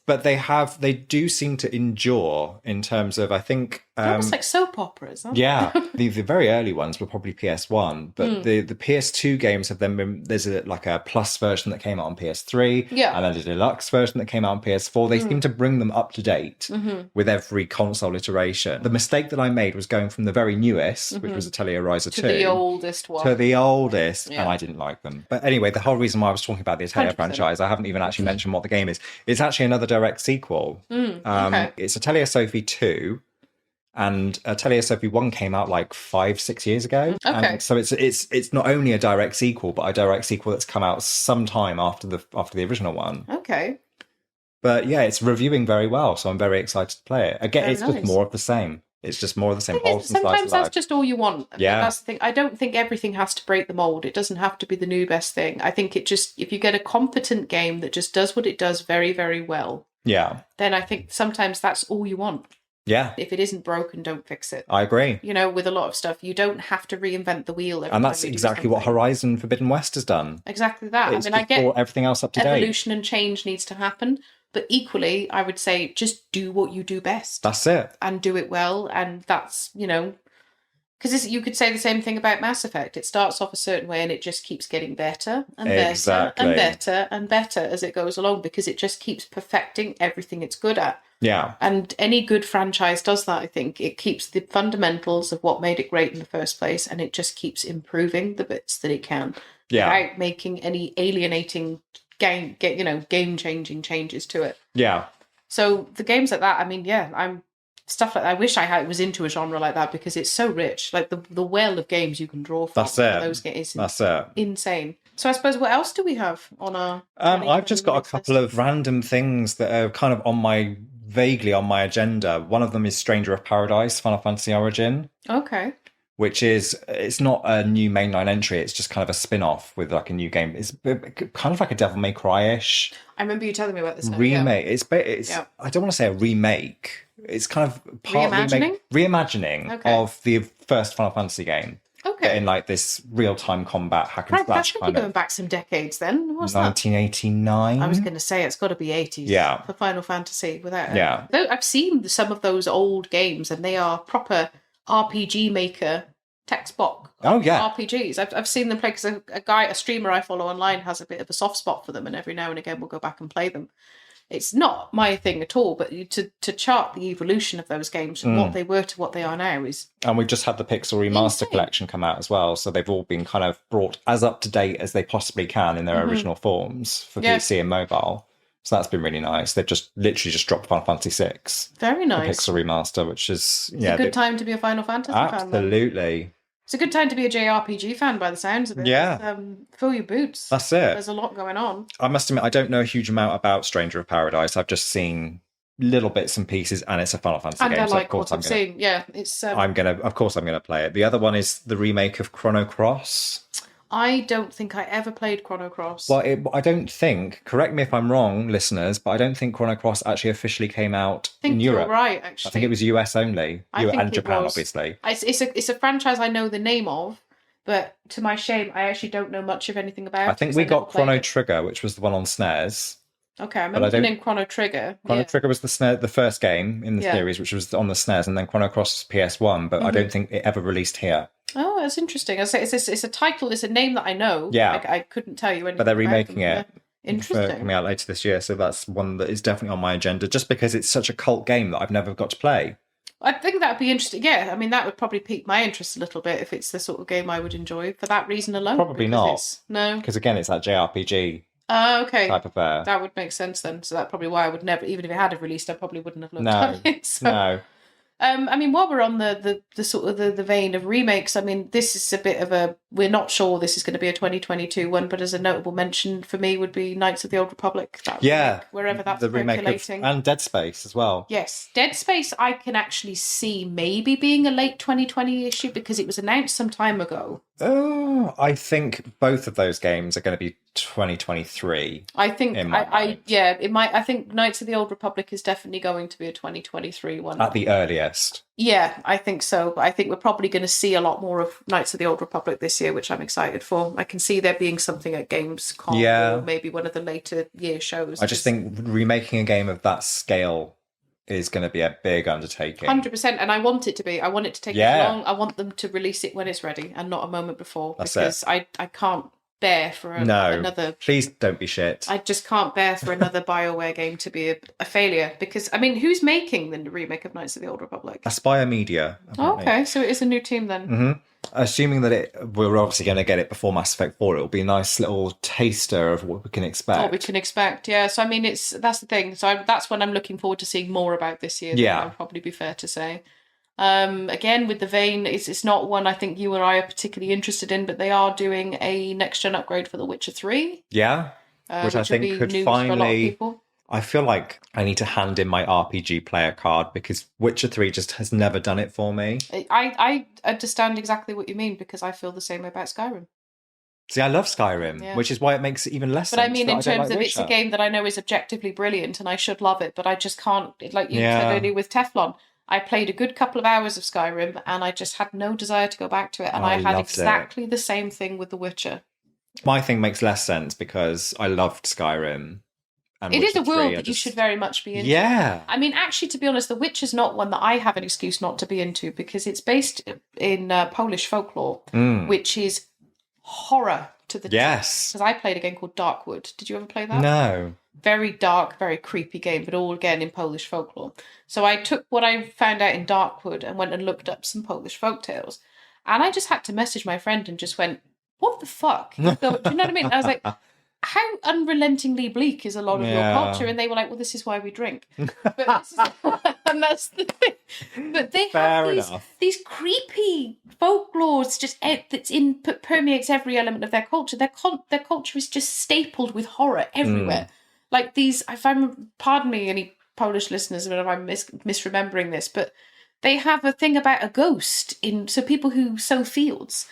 But they do seem to endure in terms of, I think... They're almost like soap operas, aren't they? Yeah. the very early ones were probably PS1, but the PS2 games have then been... There's a plus version that came out on PS3, and then a deluxe version that came out on PS4. They seem to bring them up to date with every console iteration. The mistake that I made was going from the very newest, which was Atelier Riser 2... To the oldest one. To the oldest, and I didn't like them. But anyway, the whole reason why I was talking about the Atelier 100%. Franchise, I haven't even actually mentioned what the game is. It's actually another direct sequel. It's Atelier Sophie 2, and Atelier Sophie 1 came out like 5-6 years ago. Okay. And so it's not only a direct sequel, but a direct sequel that's come out sometime after the original one. Okay. But yeah, it's reviewing very well, so I'm very excited to play it. Again, it's just more of the same. It's just more of the same. Sometimes that's just all you want. Yeah. That's the thing. I don't think everything has to break the mold. It doesn't have to be the new best thing. I think if you get a competent game that just does what it does very, very well, then I think sometimes that's all you want. Yeah. If it isn't broken, don't fix it. I agree. With a lot of stuff, you don't have to reinvent the wheel every And that's exactly what Horizon Forbidden West has done. Exactly that. I get everything else up to date. Evolution and change needs to happen. But equally, I would say just do what you do best. That's it. And do it well. And that's, because you could say the same thing about Mass Effect. It starts off a certain way and it just keeps getting better and better and better and better as it goes along, because it just keeps perfecting everything it's good at. Yeah. And any good franchise does that, I think. It keeps the fundamentals of what made it great in the first place, and it just keeps improving the bits that it can without making any alienating game-changing changes to it. Yeah. So the games like that, I mean, I'm stuff like that. I wish I was into a genre like that, because it's so rich. Like the well of games you can draw from. That's it. Those games. That's it. Insane. So I suppose, what else do we have on our... I've just got a couple of random things that are kind of vaguely on my agenda. One of them is Stranger of Paradise, Final Fantasy Origin. Okay. Which it's not a new mainline entry. It's just kind of a spin-off with like a new game. It's kind of like a Devil May Cry-ish. I remember you telling me about this now. Remake. Yeah. I don't want to say a remake. It's kind of part reimagining of the first Final Fantasy game. Okay. In like this real-time combat hack and slash kind of. Going back some decades then. What's 1989? I was going to say it's got to be 80s for Final Fantasy. I've seen some of those old games, and they are proper RPG Maker text block RPGs. I've seen them play, because a streamer I follow online has a bit of a soft spot for them, and every now and again we'll go back and play them. It's not my thing at all, but to chart the evolution of those games from what they were to what they are now is... And we've just had the Pixel Remaster collection come out as well, so they've all been kind of brought as up to date as they possibly can in their original forms for PC and mobile. So that's been really nice. They've just literally dropped Final Fantasy VI. Very nice. The Pixel Remaster, which is... It's a good time to be a Final Fantasy fan. Absolutely. It's a good time to be a JRPG fan by the sounds of it. Yeah. Fill your boots. That's it. There's a lot going on. I must admit, I don't know a huge amount about Stranger of Paradise. I've just seen little bits and pieces, and it's a Final Fantasy game. And I like what I've seen. Yeah, it's... Of course I'm going to play it. The other one is the remake of Chrono Cross. I don't think I ever played Chrono Cross. Well, I don't think, correct me if I'm wrong, listeners, but I don't think Chrono Cross actually officially came out in Europe. You're right, actually. I think it was US only. And Japan, obviously. It's a franchise I know the name of, but to my shame, I actually don't know much of anything about it. I think we got Chrono Trigger, which was the one on SNES. Okay, I remember the name Chrono Trigger. Chrono Trigger was the first game in the series, which was on the SNES, and then Chrono Cross was PS1, but I don't think it ever released here. Oh, that's interesting. I say it's a title, it's a name that I know. Yeah. I couldn't tell you anything. But they're about remaking them. it. Yeah. Interesting. Coming out later this year, so that's one that is definitely on my agenda, just because it's such a cult game that I've never got to play. I think that'd be interesting. Yeah, I mean, that would probably pique my interest a little bit if it's the sort of game I would enjoy for that reason alone. Probably not. No. Because again, it's that JRPG okay. type of affair. That would make sense then. So that's probably why I would never, even if it had released, I probably wouldn't have looked No. at it. So. No. I mean, while we're on the sort of the vein of remakes, I mean, this is a bit of a, we're not sure this is going to be a 2022 one, but as a notable mention for me would be Knights of the Old Republic. That remake, wherever that's the remake and Dead Space as well. Yes, Dead Space I can actually see maybe being a late 2020 issue because it was announced some time ago. Oh, I think both of those games are going to be 2023. I think I think Knights of the Old Republic is definitely going to be a 2023 one. At the earliest. Yeah, I think so. But I think we're probably going to see a lot more of Knights of the Old Republic this year, which I'm excited for. I can see there being something at Gamescom or maybe one of the later year shows. I just think remaking a game of that scale is going to be a big undertaking. 100%, and I want it to be. I want it to take as long. I want them to release it when it's ready and not a moment before. Because I can't bear for another... Please don't be shit. I just can't bear for another BioWare game to be a failure. Because, I mean, who's making the remake of Knights of the Old Republic? Aspire Media. Oh, okay, so it is a new team then. Mm-hmm. Assuming that we're obviously going to get it before Mass Effect 4, it'll be a nice little taster of what we can expect. What we can expect, yeah. So, I mean, that's the thing. So that's when I'm looking forward to seeing more about this year. Yeah. That would probably be fair to say. Again, with the vein, it's not one I think you and I are particularly interested in, but they are doing a next-gen upgrade for The Witcher 3. Yeah, which I think could finally... I feel like I need to hand in my RPG player card because Witcher 3 just has never done it for me. I understand exactly what you mean because I feel the same about Skyrim. See, I love Skyrim, which is why it makes it even less sense. But I mean, in terms of it's a game that I know is objectively brilliant and I should love it, but I just can't, like you said earlier with Teflon, I played a good couple of hours of Skyrim and I just had no desire to go back to it. And I had exactly the same thing with The Witcher. My thing makes less sense because I loved Skyrim. And it is a world that you should very much be into. Yeah. I mean, actually, to be honest, The Witcher's not one that I have an excuse not to be into because it's based in Polish folklore, which is horror to the yes. Because I played a game called Darkwood. Did you ever play that? No. Very dark, very creepy game, but all again in Polish folklore. So I took what I found out in Darkwood and went and looked up some Polish folktales. And I just had to message my friend and just went, what the fuck? Do you know what I mean? I was like, how unrelentingly bleak is a lot of your culture? And they were like, well, this is why we drink. But and that's the thing. But they have these creepy folklores that permeates every element of their culture. Their culture is just stapled with horror everywhere. Like these, pardon me, any Polish listeners, if I'm misremembering this, but they have a thing about a ghost so people who sow fields.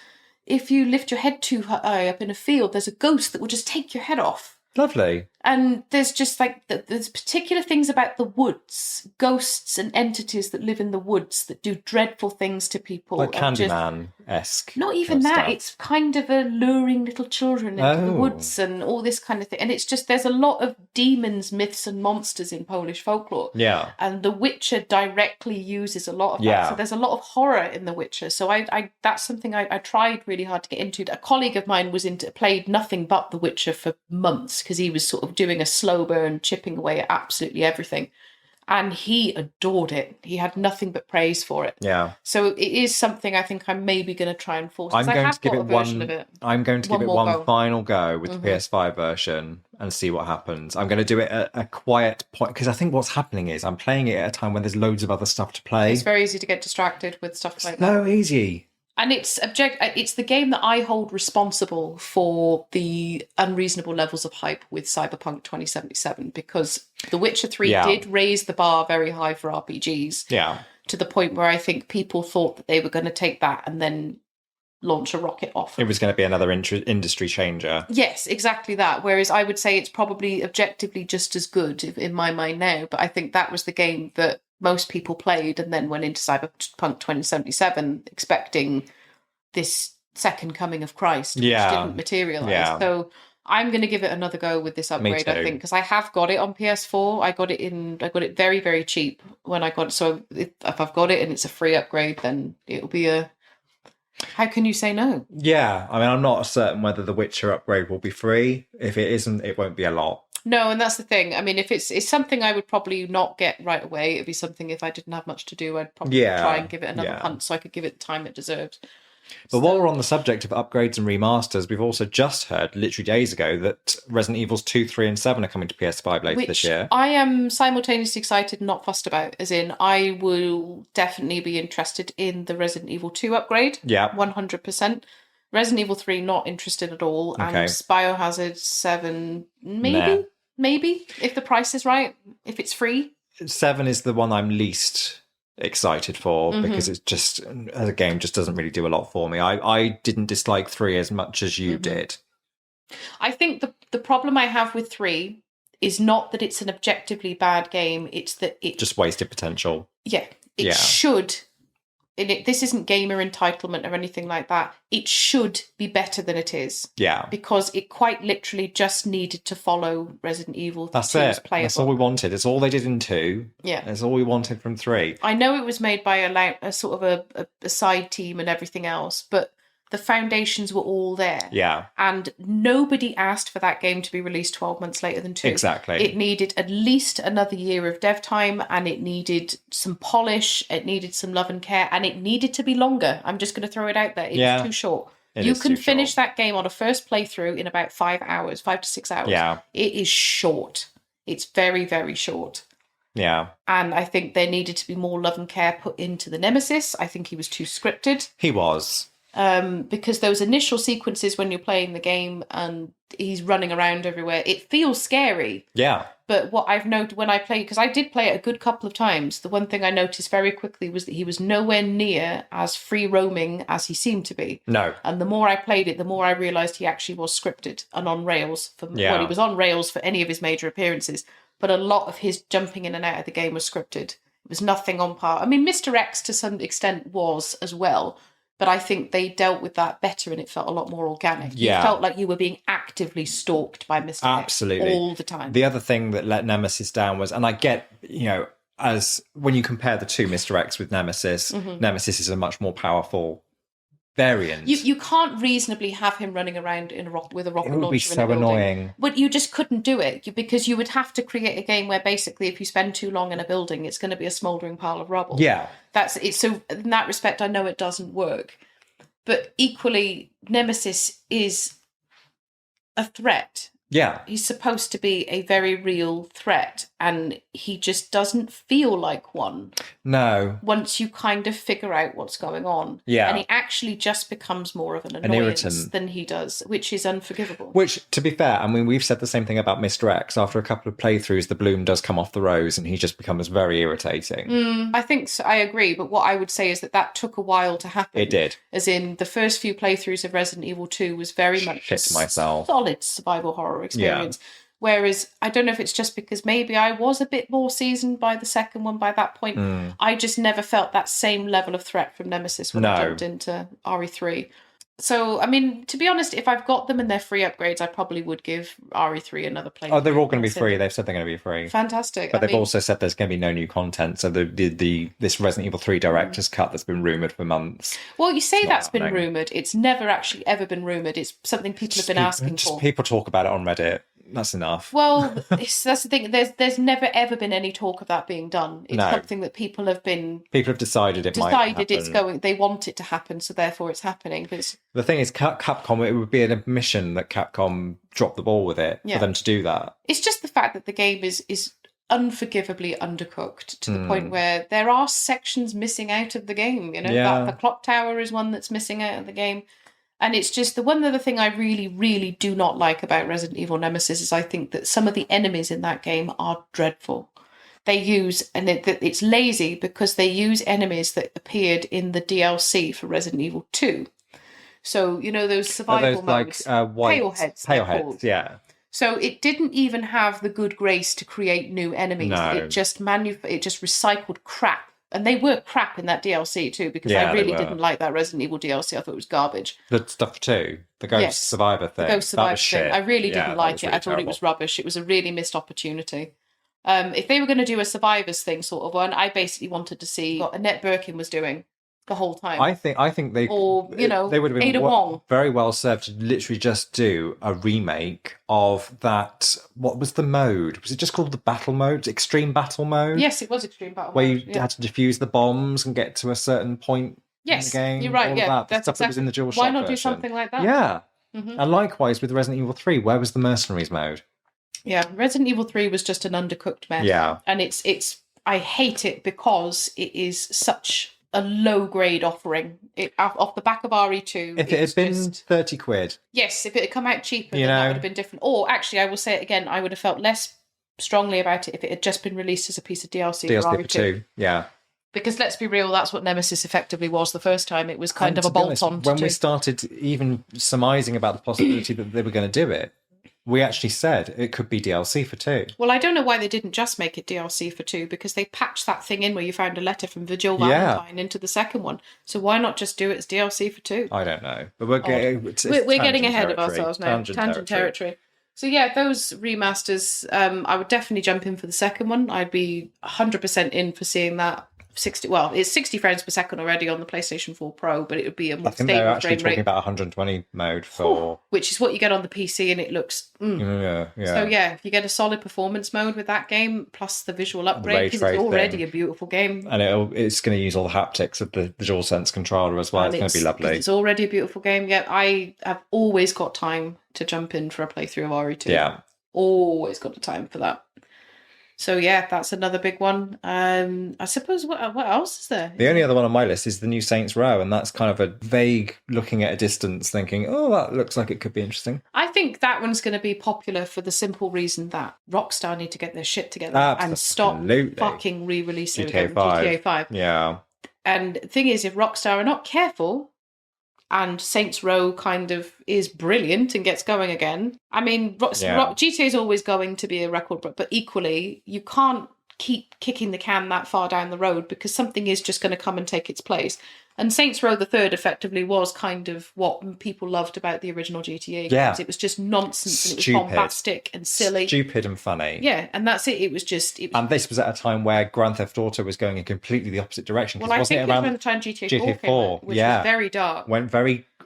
If you lift your head too high up in a field, there's a ghost that will just take your head off. Lovely. And there's just there's particular things about the woods, ghosts and entities that live in the woods that do dreadful things to people. Like Candyman-esque. Not even that. Stuff. It's kind of luring little children into the woods and all this kind of thing. And it's just, there's a lot of demons, myths and monsters in Polish folklore. Yeah. And The Witcher directly uses a lot of that. So there's a lot of horror in The Witcher. So I that's something I tried really hard to get into. A colleague of mine played nothing but The Witcher for months because he was sort of doing a slow burn, chipping away at absolutely everything. And he adored it. He had nothing but praise for it. Yeah. So it is something I think I'm maybe going to try and force. I'm going to give it one final go with the PS5 version and see what happens. I'm going to do it at a quiet point because I think what's happening is I'm playing it at a time when there's loads of other stuff to play. It's very easy to get distracted with stuff like that. No, easy. And it's the game that I hold responsible for the unreasonable levels of hype with Cyberpunk 2077 because The Witcher 3 did raise the bar very high for RPGs. Yeah. To the point where I think people thought that they were going to take that and then launch a rocket off. It was going to be another industry changer. Yes, exactly that. Whereas I would say it's probably objectively just as good in my mind now. But I think that was the game that most people played and then went into Cyberpunk 2077 expecting this second coming of Christ, which didn't materialise. Yeah. So I'm going to give it another go with this upgrade, I think, because I have got it on PS4. I got it very, very cheap when I got it. So if I've got it and it's a free upgrade, then it'll be a How can you say no? Yeah, I mean, I'm not certain whether the Witcher upgrade will be free. If it isn't, it won't be a lot. No, and that's the thing. I mean, if it's something I would probably not get right away, it'd be something if I didn't have much to do, I'd probably try and give it another punt so I could give it the time it deserves. But while we're on the subject of upgrades and remasters, we've also just heard, literally days ago, that Resident Evils 2, 3 and 7 are coming to PS5 later this year. I am simultaneously excited and not fussed about, as in I will definitely be interested in the Resident Evil 2 upgrade. Yeah. 100%. Resident Evil 3, not interested at all. Okay. And Biohazard 7, maybe, if the price is right, if it's free. 7 is the one I'm least excited for because it's just, as a game, just doesn't really do a lot for me. I didn't dislike 3 as much as you did. I think the problem I have with 3 is not that it's an objectively bad game, it's that it just wasted potential. Yeah. It should, this isn't gamer entitlement or anything like that. It should be better than it is. Yeah. Because it quite literally just needed to follow Resident Evil. That's it. That's all we wanted. It's all they did in 2. Yeah. That's all we wanted from 3. I know it was made by a sort of a side team and everything else, but the foundations were all there. Yeah. And nobody asked for that game to be released 12 months later than 2. Exactly. It needed at least another year of dev time, and it needed some polish, it needed some love and care, and it needed to be longer. I'm just going to throw it out there. It's too short. You can finish that game on a first playthrough in about 5 hours, 5 to 6 hours. Yeah. It is short. It's very, very short. Yeah. And I think there needed to be more love and care put into the Nemesis. I think he was too scripted. He was. Because those initial sequences when you're playing the game and he's running around everywhere, it feels scary. Yeah. But what I've noted when I play, because I did play it a good couple of times, the one thing I noticed very quickly was that he was nowhere near as free roaming as he seemed to be. No. And the more I played it, the more I realised he actually was scripted and on rails. Well, he was on rails for any of his major appearances, but a lot of his jumping in and out of the game was scripted. It was nothing on par. I mean, Mr. X to some extent was as well, but I think they dealt with that better and it felt a lot more organic. Yeah. You felt like you were being actively stalked by Mr. Absolutely. X all the time. The other thing that let Nemesis down was, and I get, as when you compare the two, Mr. X with Nemesis, Nemesis is a much more powerful variant. You can't reasonably have him running around with a rocket launcher. It would be so annoying. But you just couldn't do it because you would have to create a game where basically if you spend too long in a building, it's going to be a smouldering pile of rubble. Yeah. That's it. So in that respect, I know it doesn't work. But equally, Nemesis is a threat. Yeah. He's supposed to be a very real threat, and he just doesn't feel like one. No. Once you kind of figure out what's going on. Yeah. And he actually just becomes more of an annoyance than he does, which is unforgivable. Which, to be fair, I mean, we've said the same thing about Mr. X. After a couple of playthroughs, the bloom does come off the rose, and he just becomes very irritating. I think so, I agree, but what I would say is that took a while to happen. It did. As in, the first few playthroughs of Resident Evil 2 was very much a solid survival horror experience. Yeah. Whereas, I don't know if it's just because maybe I was a bit more seasoned by the second one by that point. I just never felt that same level of threat from Nemesis when I jumped into RE3. So, I mean, to be honest, if I've got them and they're free upgrades, I probably would give RE3 another play. Oh, they're all going to be free. They've said they're going to be free. Fantastic. But they've also said there's going to be no new content. So this Resident Evil 3 director's cut that's been rumoured for months. Well, you say that's been rumoured. It's never actually ever been rumoured. It's something people have been asking for. People talk about it on Reddit. That's enough. Well, that's the thing. There's never ever been any talk of that being done. It's something that people have decided might happen. It's going. They want it to happen, so therefore it's happening. But the thing is, Capcom. It would be an admission that Capcom dropped the ball with it for them to do that. It's just the fact that the game is unforgivably undercooked to the point where there are sections missing out of the game. The clock tower is one that's missing out of the game. And it's just the one other thing I really, really do not like about Resident Evil Nemesis is I think that some of the enemies in that game are dreadful. They use, and it's lazy because they use enemies that appeared in the DLC for Resident Evil 2. So, those survival modes. Pale heads, yeah. So it didn't even have the good grace to create new enemies. No. It just recycled crap. And they were crap in that DLC too, because I really didn't like that Resident Evil DLC. I thought it was garbage. The stuff too, the Ghost Survivor thing. The Ghost Survivor thing. I really didn't like it. I thought it was rubbish. It was a really missed opportunity. If they were going to do a Survivors thing sort of one, I basically wanted to see what Annette Birkin was doing. the whole time. I think they, or they would have been Ada Wong. very well served to literally just do a remake of that. What was the mode? Was it just called the battle mode? Extreme battle mode? Yes, it was extreme battle where mode. you had to defuse the bombs and get to a certain point in the game. You're right. All Yeah, of that. The stuff that was in the DualShock Why not do version. something like that? Yeah. And likewise with Resident Evil 3, where was the Mercenaries mode? Yeah, Resident Evil 3 was just an undercooked mess. Yeah. And I hate it because it is such a low grade offering. Off the back of RE2. If it had been 30 quid. Yes, if it had come out cheaper, then that would have been different. Or actually, I will say it again, I would have felt less strongly about it if it had just been released as a piece of DLC for RE2. 2, yeah. Because let's be real, that's what Nemesis effectively was the first time. It was kind of a bolt-on. When we started even surmising about the possibility that they were going to do it, we actually said it could be DLC for 2. Well, I don't know why they didn't just make it DLC for 2, because they patched that thing in where you found a letter from Virgil Valentine into the second one. So why not just do it as DLC for 2? I don't know. But we're getting ahead of ourselves now. Tangent territory. So yeah, those remasters, I would definitely jump in for the second one. I'd be 100% in for seeing that. It's 60 frames per second already on the PlayStation 4 Pro, but it would be a more stable frame rate. They're actually talking about 120 mode for... which is what you get on the PC, and it looks... Yeah. So yeah, if you get a solid performance mode with that game, plus the visual upgrade, because it's already a beautiful game. And it's going to use all the haptics of the DualSense controller as well. It's going to be lovely. It's already a beautiful game. Yeah, I have always got time to jump in for a playthrough of RE2. Yeah. Always got the time for that. So yeah, that's another big one. I suppose what else is there? The only other one on my list is the new Saints Row, and that's kind of a vague looking at a distance, thinking, "Oh, that looks like it could be interesting." I think that one's going to be popular for the simple reason that Rockstar need to get their shit together and stop fucking re-releasing GTA 5. Yeah. And the thing is, if Rockstar are not careful, and Saints Row kind of is brilliant and gets going again. I mean, GTA is always going to be a record, but equally, you can't keep kicking the can that far down the road, because something is just going to come and take its place. And Saints Row the Third effectively was kind of what people loved about the original GTA games. It was just nonsense, and it was bombastic and silly. Stupid and funny. Yeah, and that's it. It was just... And this was at a time where Grand Theft Auto was going in completely the opposite direction. Well, I think it was around the time GTA 4 came out, which was very dark. Went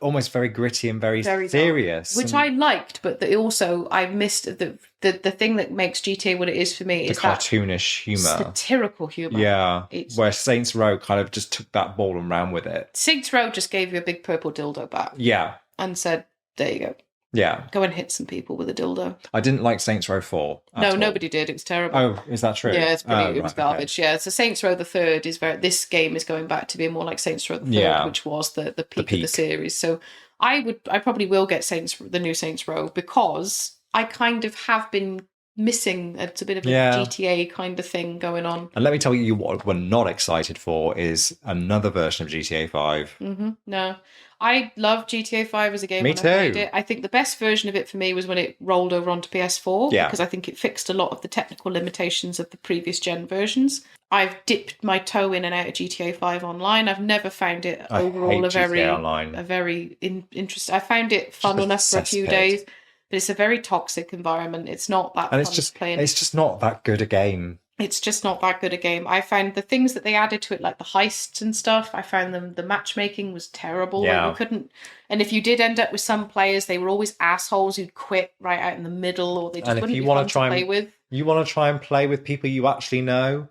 almost very gritty and very serious. Which I liked, but I missed the thing that makes GTA what it is for me is the cartoonish humour. Satirical humour. Yeah. Where Saints Row kind of just took that ball and ran with it. Saints Row just gave you a big purple dildo back. Yeah. And said, there you go. Yeah. Go and hit some people with a dildo. I didn't like Saints Row 4. No, nobody did. It was terrible. Oh, is that true? Yeah, it was garbage. Okay. Yeah, so Saints Row the Third this game is going back to being more like Saints Row the Third, which was the peak of the series. So I probably will get the new Saints Row, because I kind of have been missing a bit of a GTA kind of thing going on. And let me tell you what we're not excited for is another version of GTA 5. No. I love GTA 5 as a game. Me too. I played it. I think the best version of it for me was when it rolled over onto PS4, because I think it fixed a lot of the technical limitations of the previous gen versions. I've dipped my toe in and out of GTA 5 online. I've never found it overall a very interesting. I found it fun enough for a few days, but it's a very toxic environment. It's not that fun to play in. It's just not that good a game. It's just not that good a game. I found the things that they added to it, like the heists and stuff, I found the matchmaking was terrible. Yeah. You couldn't, and if you did end up with some players, they were always assholes who'd quit right out in the middle, or they just wouldn't be fun to play with. You want to try and play with people you actually know?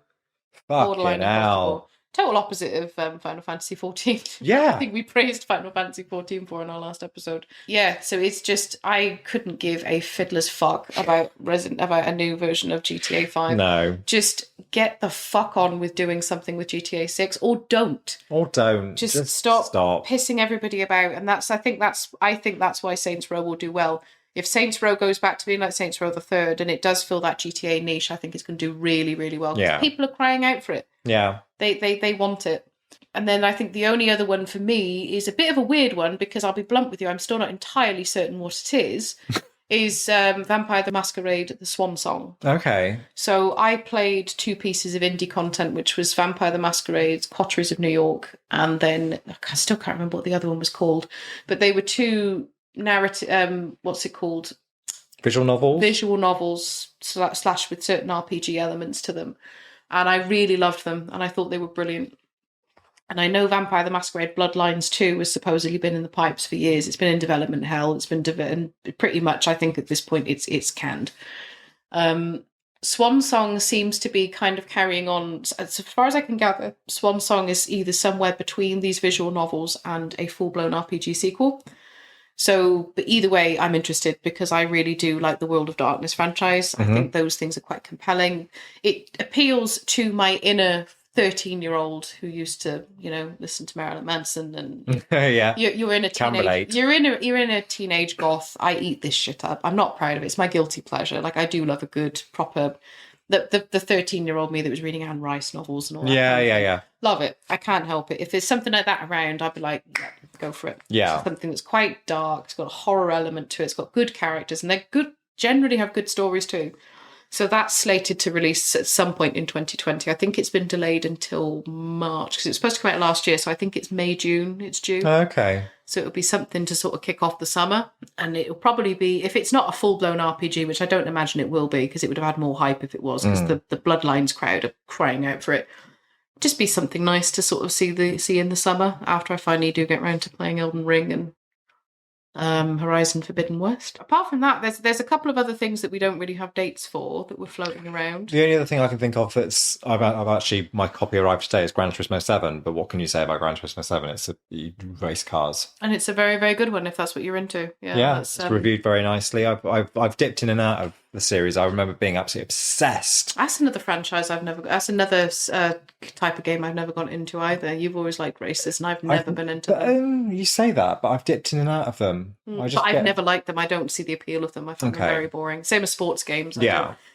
Fucking hell. Total opposite of Final Fantasy 14. Yeah. I think we praised Final Fantasy 14 in our last episode. Yeah, so it's just, I couldn't give a fiddler's fuck about a new version of GTA 5. No. Just get the fuck on with doing something with GTA 6, or don't. Just stop pissing everybody about. And I think that's why Saints Row will do well. If Saints Row goes back to being like Saints Row the Third, and it does fill that GTA niche, I think it's going to do really, really well. Yeah. People are crying out for it. Yeah. They want it. And then I think the only other one for me is a bit of a weird one, because I'll be blunt with you, I'm still not entirely certain what it is Vampire the Masquerade, the Swan Song. Okay. So I played 2 pieces of indie content, which was Vampire the Masquerade, Potteries of New York, and then I still can't remember what the other one was called, but they were 2 narrative, what's it called? Visual novels slash with certain RPG elements to them. And I really loved them, and I thought they were brilliant. And I know Vampire the Masquerade Bloodlines 2 has supposedly been in the pipes for years. It's been in development hell. It's been and pretty much, I think at this point, it's canned. Swan Song seems to be kind of carrying on. As far as I can gather, Swan Song is either somewhere between these visual novels and a full-blown RPG sequel. So, but either way, I'm interested because I really do like the World of Darkness franchise. I think those things are quite compelling. It appeals to my inner 13-year-old who used to, listen to Marilyn Manson and yeah, you're in a teenage, you're in a teenage goth. I eat this shit up. I'm not proud of it. It's my guilty pleasure. Like I do love a good proper the 13-year-old me that was reading Anne Rice novels and all that. Yeah. Love it. I can't help it. If there's something like that around, I'd be like, yeah, go for it. Yeah. It's something that's quite dark. It's got a horror element to it. It's got good characters and they're good. Generally have good stories too. So that's slated to release at some point in 2020. I think it's been delayed until March because it was supposed to come out last year. So I think it's May, June. It's due. Okay. So it'll be something to sort of kick off the summer. And it'll probably be, if it's not a full-blown RPG, which I don't imagine it will be because it would have had more hype if it was because the Bloodlines crowd are crying out for it. Just be something nice to sort of see in the summer after I finally do get around to playing Elden Ring and Horizon Forbidden West. Apart from that, there's a couple of other things that we don't really have dates for that were floating around. The only other thing I can think of that's I've actually my copy arrived today is Gran Turismo 7. But what can you say about Gran Turismo 7? You race cars, and it's a very, very good one if that's what you're into. Yeah, it's reviewed very nicely. I've dipped in and out of the series. I remember being absolutely obsessed. That's another franchise that's another type of game I've never gone into either. You've always liked races, and I've never been into them. You say that, but I've dipped in and out of them. I've never liked them. I don't see the appeal of them. I find them very boring. Same as sports games.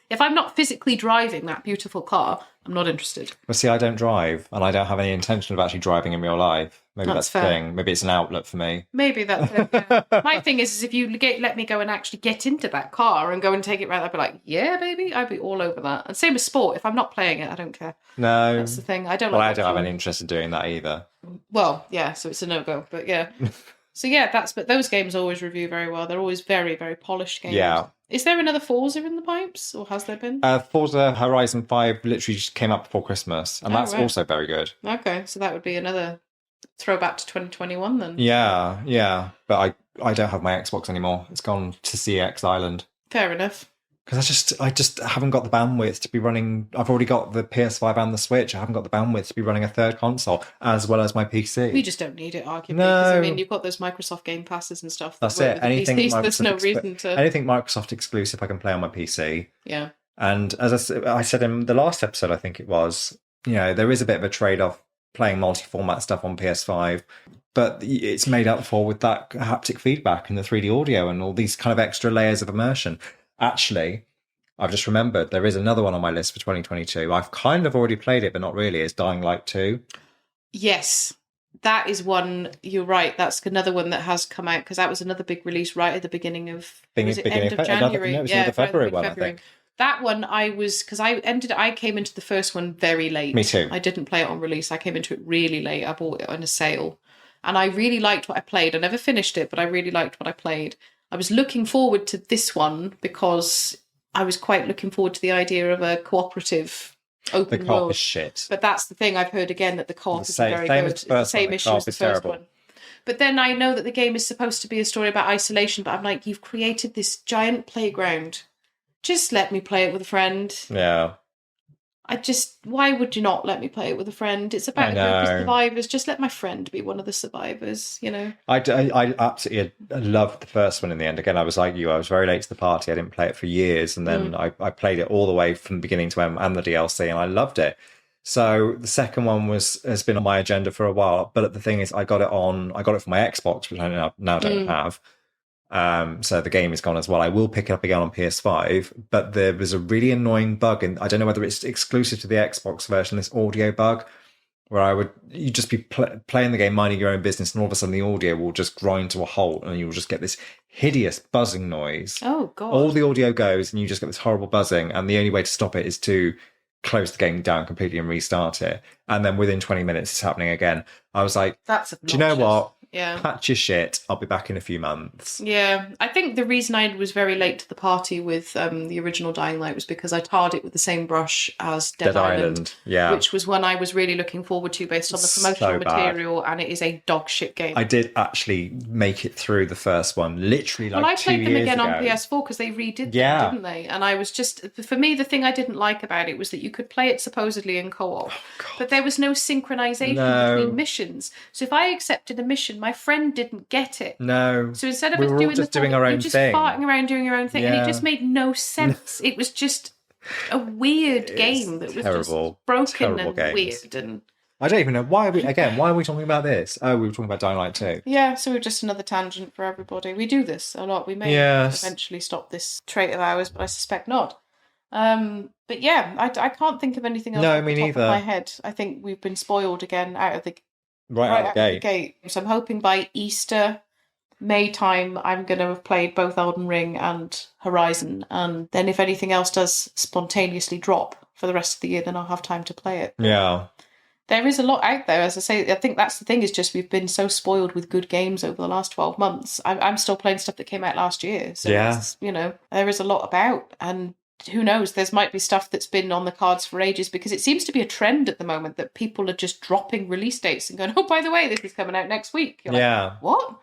If I'm not physically driving that beautiful car, I'm not interested. Well, see, I don't drive, and I don't have any intention of actually driving in real life. Maybe that's the thing. Maybe it's an outlet for me. Maybe that's it. Yeah. My thing is if you let me go and actually get into that car and go and take it around, I'd be like, yeah, baby, I'd be all over that. And same as sport. If I'm not playing it, I don't care. No. That's the thing. I don't have any interest in doing that either. Well, yeah, so it's a no-go, but yeah. So yeah, but those games always review very well. They're always very, very polished games. Yeah. Is there another Forza in the pipes, or has there been? Forza Horizon 5 literally just came up before Christmas, and that's also very good. Okay, so that would be another throwback to 2021 then. Yeah. But I don't have my Xbox anymore. It's gone to CX Island. Fair enough. Because I just haven't got the bandwidth to be running. I've already got the PS5 and the Switch. I haven't got the bandwidth to be running a third console as well as my PC. You just don't need it, arguably. No. Because, you've got those Microsoft Game Passes and stuff. That's it. Anything there's no reason to. Anything Microsoft exclusive I can play on my PC. Yeah. And as I said in the last episode, I think it was, there is a bit of a trade-off playing multi-format stuff on PS5. But it's made up for with that haptic feedback and the 3D audio and all these kind of extra layers of immersion. Actually, I've just remembered there is another one on my list for 2022. I've kind of already played it, but not really. It's Dying Light 2. Yes, that is one. You're right. That's another one that has come out because that was another big release right at the beginning of end of January. It was another February one, I think. That one I came into the first one very late. Me too. I didn't play it on release. I came into it really late. I bought it on a sale. And I really liked what I played. I never finished it, but I really liked what I played. I was looking forward to this one because I was quite looking forward to the idea of a cooperative open world. The co-op is shit. But that's the thing. I've heard again that the co-op is very good. It's the same issue as the first one. But then I know that the game is supposed to be a story about isolation, but I'm like, you've created this giant playground. Just let me play it with a friend. Yeah. Why would you not let me play it with a friend? It's about a group of survivors. Just let my friend be one of the survivors, I absolutely loved the first one in the end. Again, I was like you. I was very late to the party. I didn't play it for years. And then I played it all the way from beginning to end and the DLC, and I loved it. So the second one has been on my agenda for a while. But the thing is, I got it for my Xbox, which I now don't have. So the game is gone as well. I will pick it up again on PS5, but there was a really annoying bug, and I don't know whether it's exclusive to the Xbox version, this audio bug, where you'd just be playing the game, minding your own business, and all of a sudden the audio will just grind to a halt, and you'll just get this hideous buzzing noise. Oh, God. All the audio goes, and you just get this horrible buzzing, and the only way to stop it is to close the game down completely and restart it. And then within 20 minutes, it's happening again. I was like, that's obnoxious. Do you know what? Yeah. Patch your shit. I'll be back in a few months. Yeah. I think the reason I was very late to the party with the original Dying Light was because I tarred it with the same brush as Dead Island. Yeah. Which was one I was really looking forward to based on the promotional material, and it is a dog shit game. I did actually make it through the first one, literally like 2 years ago. Well, I played them again on PS4 because they redid them, didn't they? And I was just, for me, the thing I didn't like about it was that you could play it supposedly in co-op, but there was no synchronization between missions. So if I accepted a mission, my friend didn't get it. No. So instead of we us were all just doing our own you're just thing. farting around doing your own thing, and it just made no sense. It was just a weird game that was just broken and weird. And I don't even know why are we talking about this? Oh, we were talking about Dying Light 2. Yeah, so we're just another tangent for everybody. We do this a lot. We may eventually stop this trait of ours, but I suspect not. But yeah, I can't think of anything else off the top of my head. I think we've been spoiled again out of the gate. So I'm hoping by Easter, May time, I'm going to have played both Elden Ring and Horizon, and then if anything else does spontaneously drop for the rest of the year, then I'll have time to play it. Yeah. There is a lot out there, as I say. I think that's the thing, is just we've been so spoiled with good games over the last 12 months. I'm still playing stuff that came out last year. So, there is a lot about, and who knows, there might be stuff that's been on the cards for ages, because it seems to be a trend at the moment that people are just dropping release dates and going, oh, by the way, this is coming out next week. You're like, what?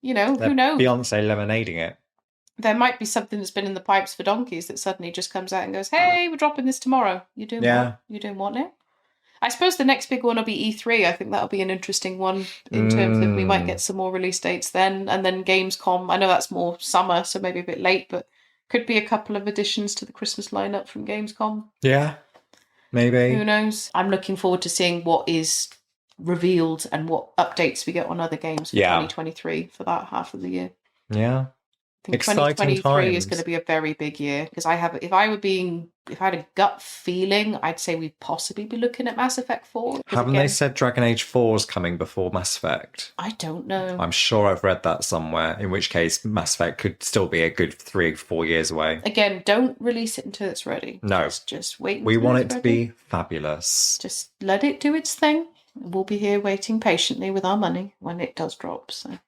Who knows? Beyonce lemonading it. There might be something that's been in the pipes for donkeys that suddenly just comes out and goes, hey, we're dropping this tomorrow. You're doing what? You're doing what now? I suppose the next big one will be E3. I think that'll be an interesting one in terms of we might get some more release dates then. And then Gamescom. I know that's more summer, so maybe a bit late, but could be a couple of additions to the Christmas lineup from Gamescom. Yeah, maybe. Who knows? I'm looking forward to seeing what is revealed and what updates we get on other games for 2023 for that half of the year. Yeah. I think Exciting 2023 is going to be a very big year, because if I had a gut feeling, I'd say we'd possibly be looking at Mass Effect 4. Haven't they said Dragon Age 4 is coming before Mass Effect? I don't know. I'm sure I've read that somewhere, in which case Mass Effect could still be a good 3-4 years away. Again, don't release it until it's ready. No. Just wait. We want it to be fabulous. Just let it do its thing. We'll be here waiting patiently with our money when it does drop, so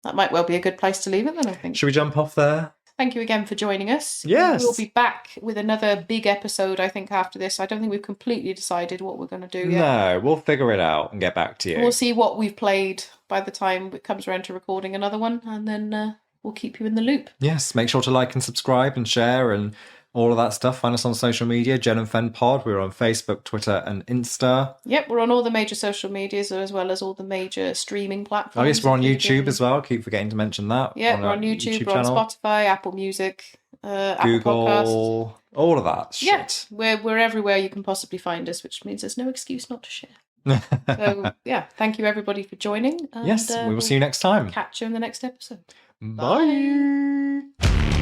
that might well be a good place to leave it then, I think. Should we jump off there? Thank you again for joining us. Yes. We'll be back with another big episode, I think, after this. I don't think we've completely decided what we're going to do yet. No, we'll figure it out and get back to you. We'll see what we've played by the time it comes around to recording another one, and then we'll keep you in the loop. Yes, make sure to like and subscribe and share and all of that stuff. Find us on social media, Jen and Fen Pod. We're on Facebook, Twitter, and Insta. Yep, we're on all the major social medias, as well as all the major streaming platforms. Oh, yes, we're on YouTube as well. Keep forgetting to mention that. Yeah, we're on YouTube, we're on Spotify, Apple Music, Google, Apple Podcasts. All of that shit. Yeah, we're everywhere you can possibly find us, which means there's no excuse not to share. So, yeah, thank you everybody for joining. And, yes, we will see you next time. Catch you in the next episode. Bye.